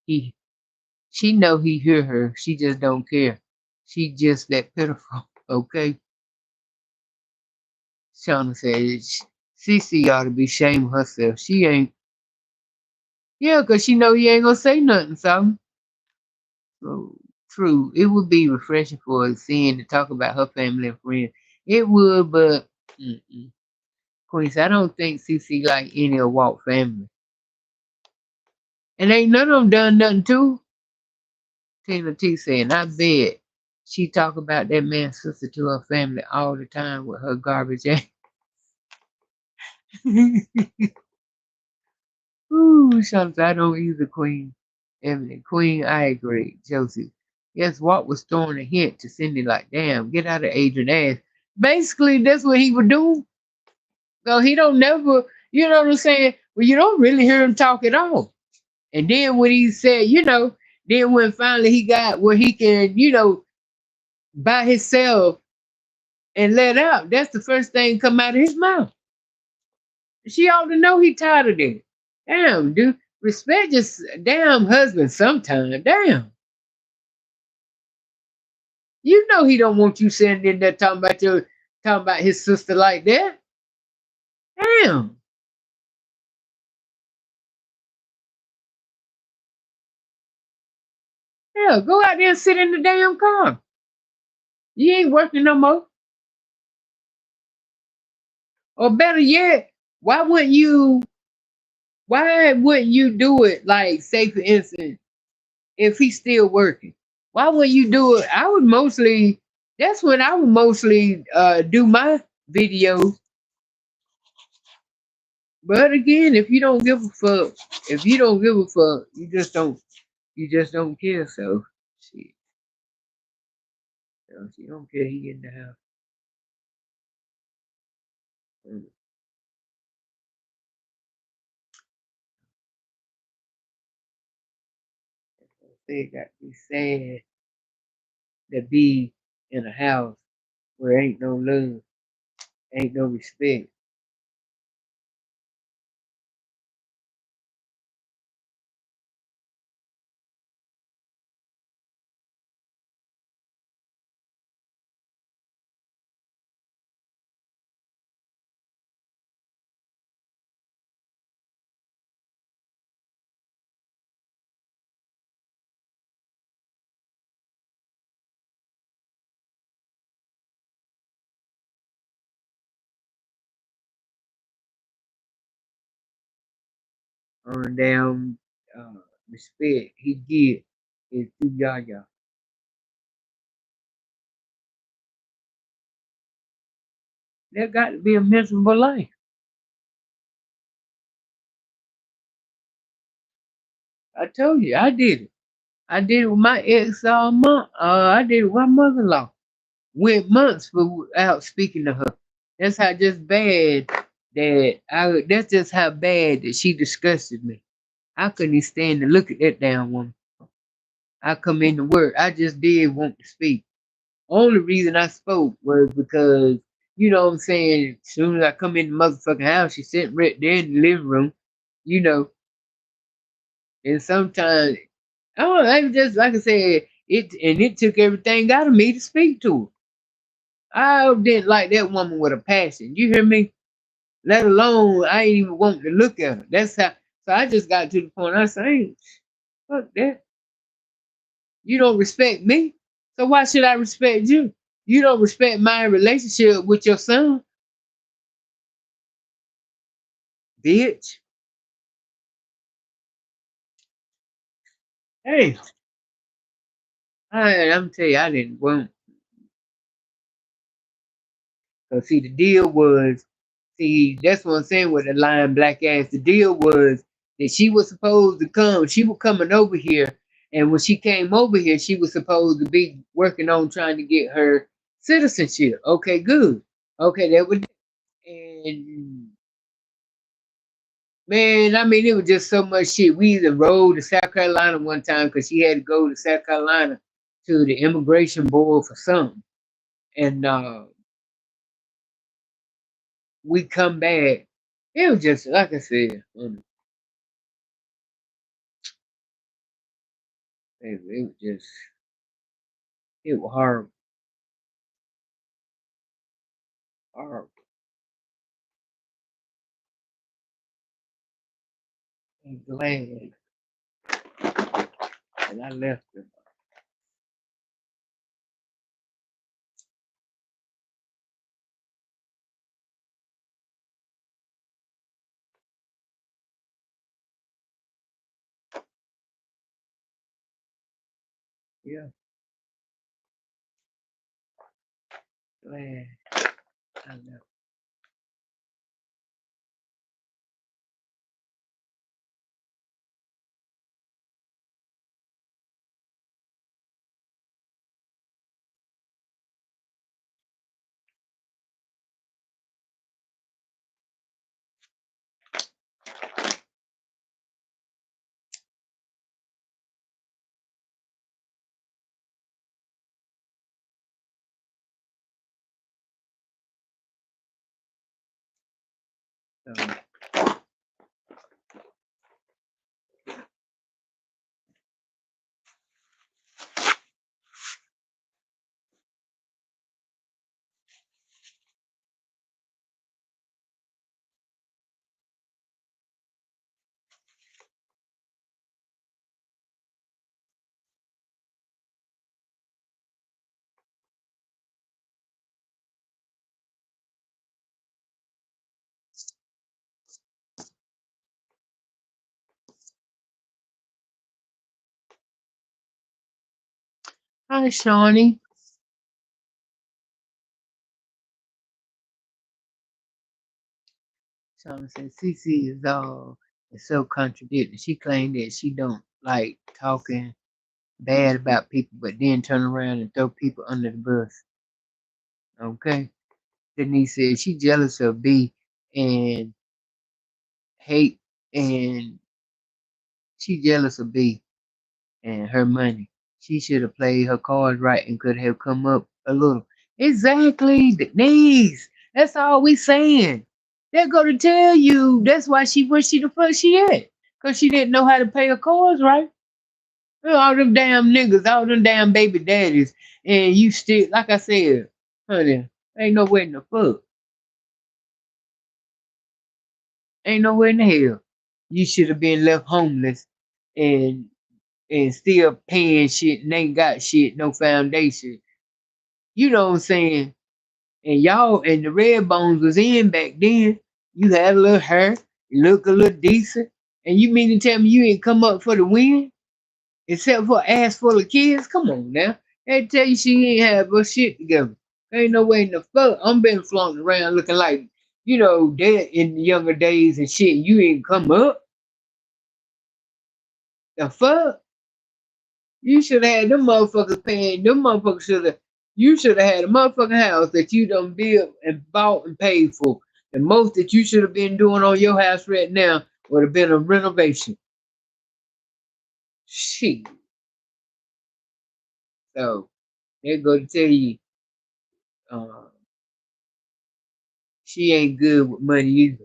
he she know he hear her. She just don't care. She just that pitiful. Okay. Shauna says Cece ought to be ashamed of herself. She ain't. Yeah, 'cause she know he ain't gonna say nothing. So true. It would be refreshing for her seeing to talk about her family and friends. It would, but mm-mm. Queen said, I don't think Cece like any of Walt family. And ain't none of them done nothing to. Tina T saying, I bet she talk about that man's sister to her family all the time with her garbage ass. Ooh, shucks, I don't either, Queen. Emily, Queen, I agree. Josie. Yes, Walt was throwing a hint to Cindy like, damn, get out of Adrian ass. Basically, that's what he would do. So he don't never, you know what I'm saying? Well, you don't really hear him talk at all. And then when he said, then when finally he got where he can, by himself and let out, that's the first thing come out of his mouth. She ought to know he tired of that. Damn, dude. Respect just damn husband sometime. Damn. You know he don't want you sitting in there talking about his sister like that. Damn. Hell, go out there and sit in the damn car. You ain't working no more. Or better yet, why wouldn't you do it like say for instance, if he's still working? Why wouldn't you do it? That's when I would mostly do my videos. But again, if you don't give a fuck, you just don't care. So shit, she don't care. He in the house. Mm, They got to be sad to be in a house where ain't no love, ain't no respect. On damn uh, respect he get is through Yaya. That got to be a miserable life. I told you, I did it. I did it with my ex mom. I did it with my mother-in-law. Went months without speaking to her. That's how just bad that I. That's just how bad that she disgusted me. I couldn't even stand to look at that damn woman. I come into work. I just did want to speak. Only reason I spoke was because, you know what I'm saying, as soon as I come in the motherfucking house, she's sitting right there in the living room, you know, and sometimes, I don't know, I just, like I said, it took everything out of me to speak to her. I didn't like that woman with a passion. You hear me? Let alone I ain't even want to look at her. That's how. So I just got to the point. I said, "Hey, fuck that. You don't respect me, so why should I respect you? You don't respect my relationship with your son, bitch. Hey, I'm tell you, I didn't want. Cause see, the deal was, see, that's what I'm saying with the lying black ass. The deal was that she was supposed to come. She was coming over here, and when she came over here, she was supposed to be working on trying to get her citizenship. Okay, good. Okay, that was, and man, I mean, it was just so much shit. We even rode to South Carolina one time because she had to go to South Carolina to the immigration board for something, and we come back. It was just like I said. It was just, it was horrible, horrible. I'm glad and I left her. Yeah, glad I left. So, hi, Shawnee. Shawnee said, Cece is so contradicting. She claimed that she don't like talking bad about people, but then turn around and throw people under the bus. Okay. Denise said she jealous of B and hate, and she jealous of B and her money. She should have played her cards right and could have come up a little. Exactly, Denise. That's all we saying. They're gonna tell you that's why she where she the fuck she at. Cause she didn't know how to pay her cards right. All them damn niggas, all them damn baby daddies, and you still like I said, honey, ain't nowhere in the fuck. Ain't nowhere in the hell. You should have been left homeless and still paying shit and ain't got shit, no foundation. You know what I'm saying? And y'all and the red bones was in back then. You had a little hair, you look a little decent. And you mean to tell me you ain't come up for the win? Except for an ass full of kids? Come on now. They tell you she ain't have her shit together. Ain't no way in the fuck. I'm been flaunting around looking like, dead in the younger days and shit. You ain't come up. The fuck? You should have had them motherfuckers paying. Them motherfuckers should have. You should have had a motherfucking house that you done built and bought and paid for. The most that you should have been doing on your house right now would have been a renovation. Shit. So they go to tell you, uh, she ain't good with money either.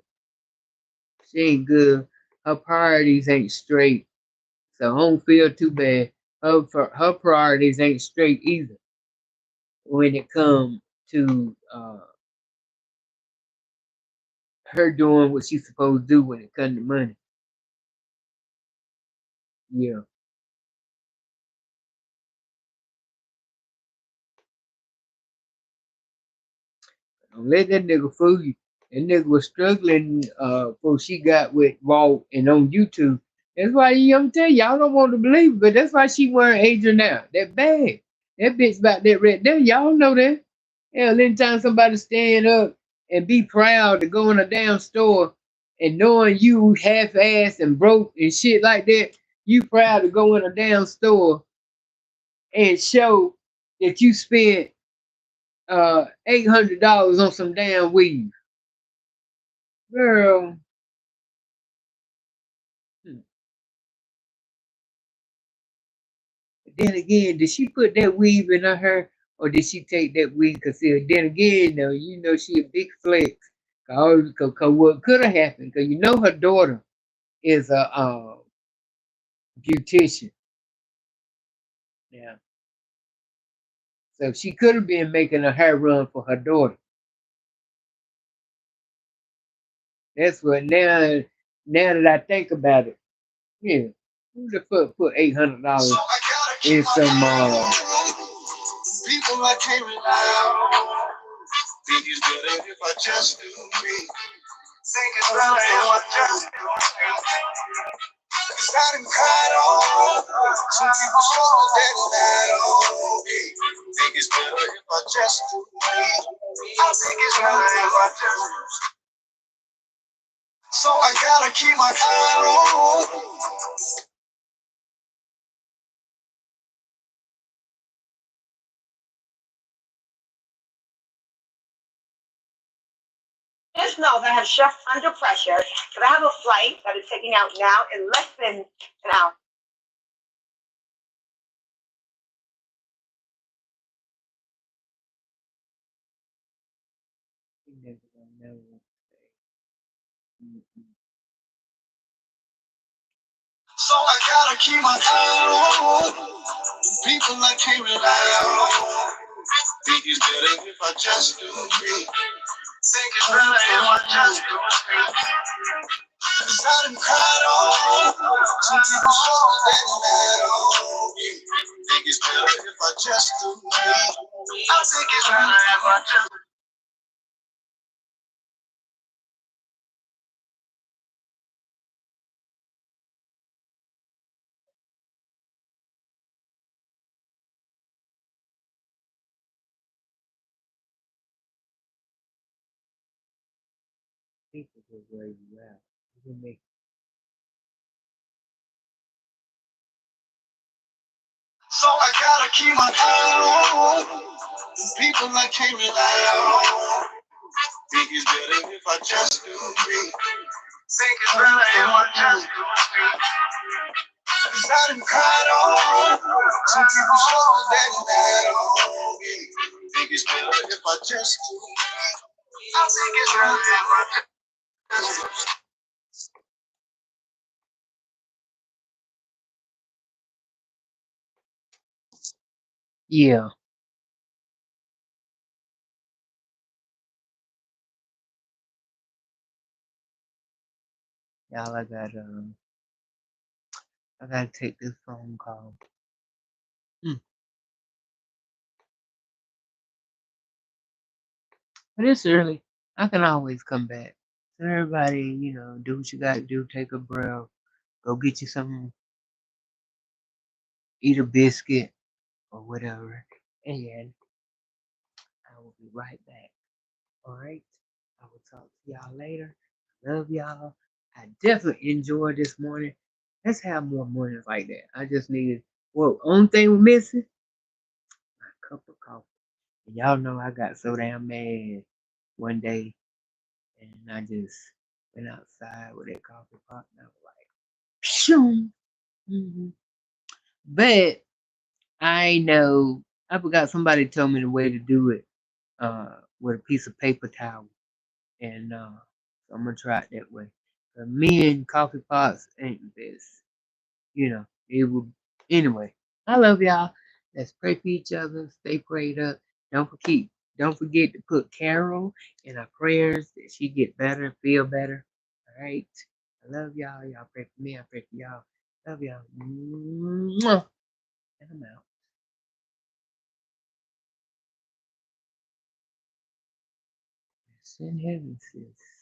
She ain't good. Her priorities ain't straight. So I don't feel too bad. Her priorities ain't straight either when it comes to her doing what she's supposed to do when it comes to money. Yeah. Don't let that nigga fool you. That nigga was struggling before she got with Walt and on YouTube. That's why I'm telling y'all don't want to believe it, but that's why she wearing Adrian now. That bad. That bitch about that right there. Y'all know that. Hell, anytime somebody stand up and be proud to go in a damn store and knowing you half assed and broke and shit like that, you proud to go in a damn store and show that you spent $800 on some damn weed. Girl, hmm. Then again, did she put that weave in her hair or did she take that weave concealer? Then again, though, you know she a big flex. Cause what could have happened? Cause you know her daughter is a beautician. Yeah, so she could have been making a hair run for her daughter. That's what now. Now that I think about it, yeah, who the fuck put $800 in some people I can't rely on? Think it's better if I just do me. Think it's better if I just do me. Cause I done cried on. Some people show that night on me. Think it's better if I just do me. I think it's better if I just do me. So I gotta keep my eye on. Just know that I have chef under pressure because I have a flight that is taking out now in less than an hour. You never gonna know what to say. So I gotta keep my eye on. People I can't rely on. Think it's better if I just do me. Think it's better if I just do me. Cause I done cried on. Some people show that night on me. Think it's better if I just do me. I think it's better if I just. People will wear you out. You make. So I gotta keep my eye on. People I can't rely on. Think it's better if I just do me. Think it's better if I just do me. Cause I done cried on. Some people show that night on me. Think it's better if I just do me. I think it's better if I just do me. Yeah, y'all, I gotta take this phone call. Mm. But it's early. I can always come back. So everybody, do what you gotta do. Take a breath. Go get you something. Eat a biscuit or whatever. And I will be right back. All right. I will talk to y'all later. Love y'all. I definitely enjoyed this morning. Let's have more mornings like that. I just needed. Well, only thing we're missing, a cup of coffee. And y'all know I got so damn mad one day, and I just went outside with that coffee pot, and I was like, "Shoom." Hmm. But I know I forgot somebody told me the way to do it with a piece of paper towel, and so I'm gonna try it that way. Me and coffee pots ain't this, It will anyway. I love y'all. Let's pray for each other. Stay prayed up. Don't forget Don't forget to put Carol in our prayers that she get better, feel better. All right. I love y'all. Y'all pray for me. I pray for y'all. Love y'all. Mwah. And I'm out. Send heaven, sis.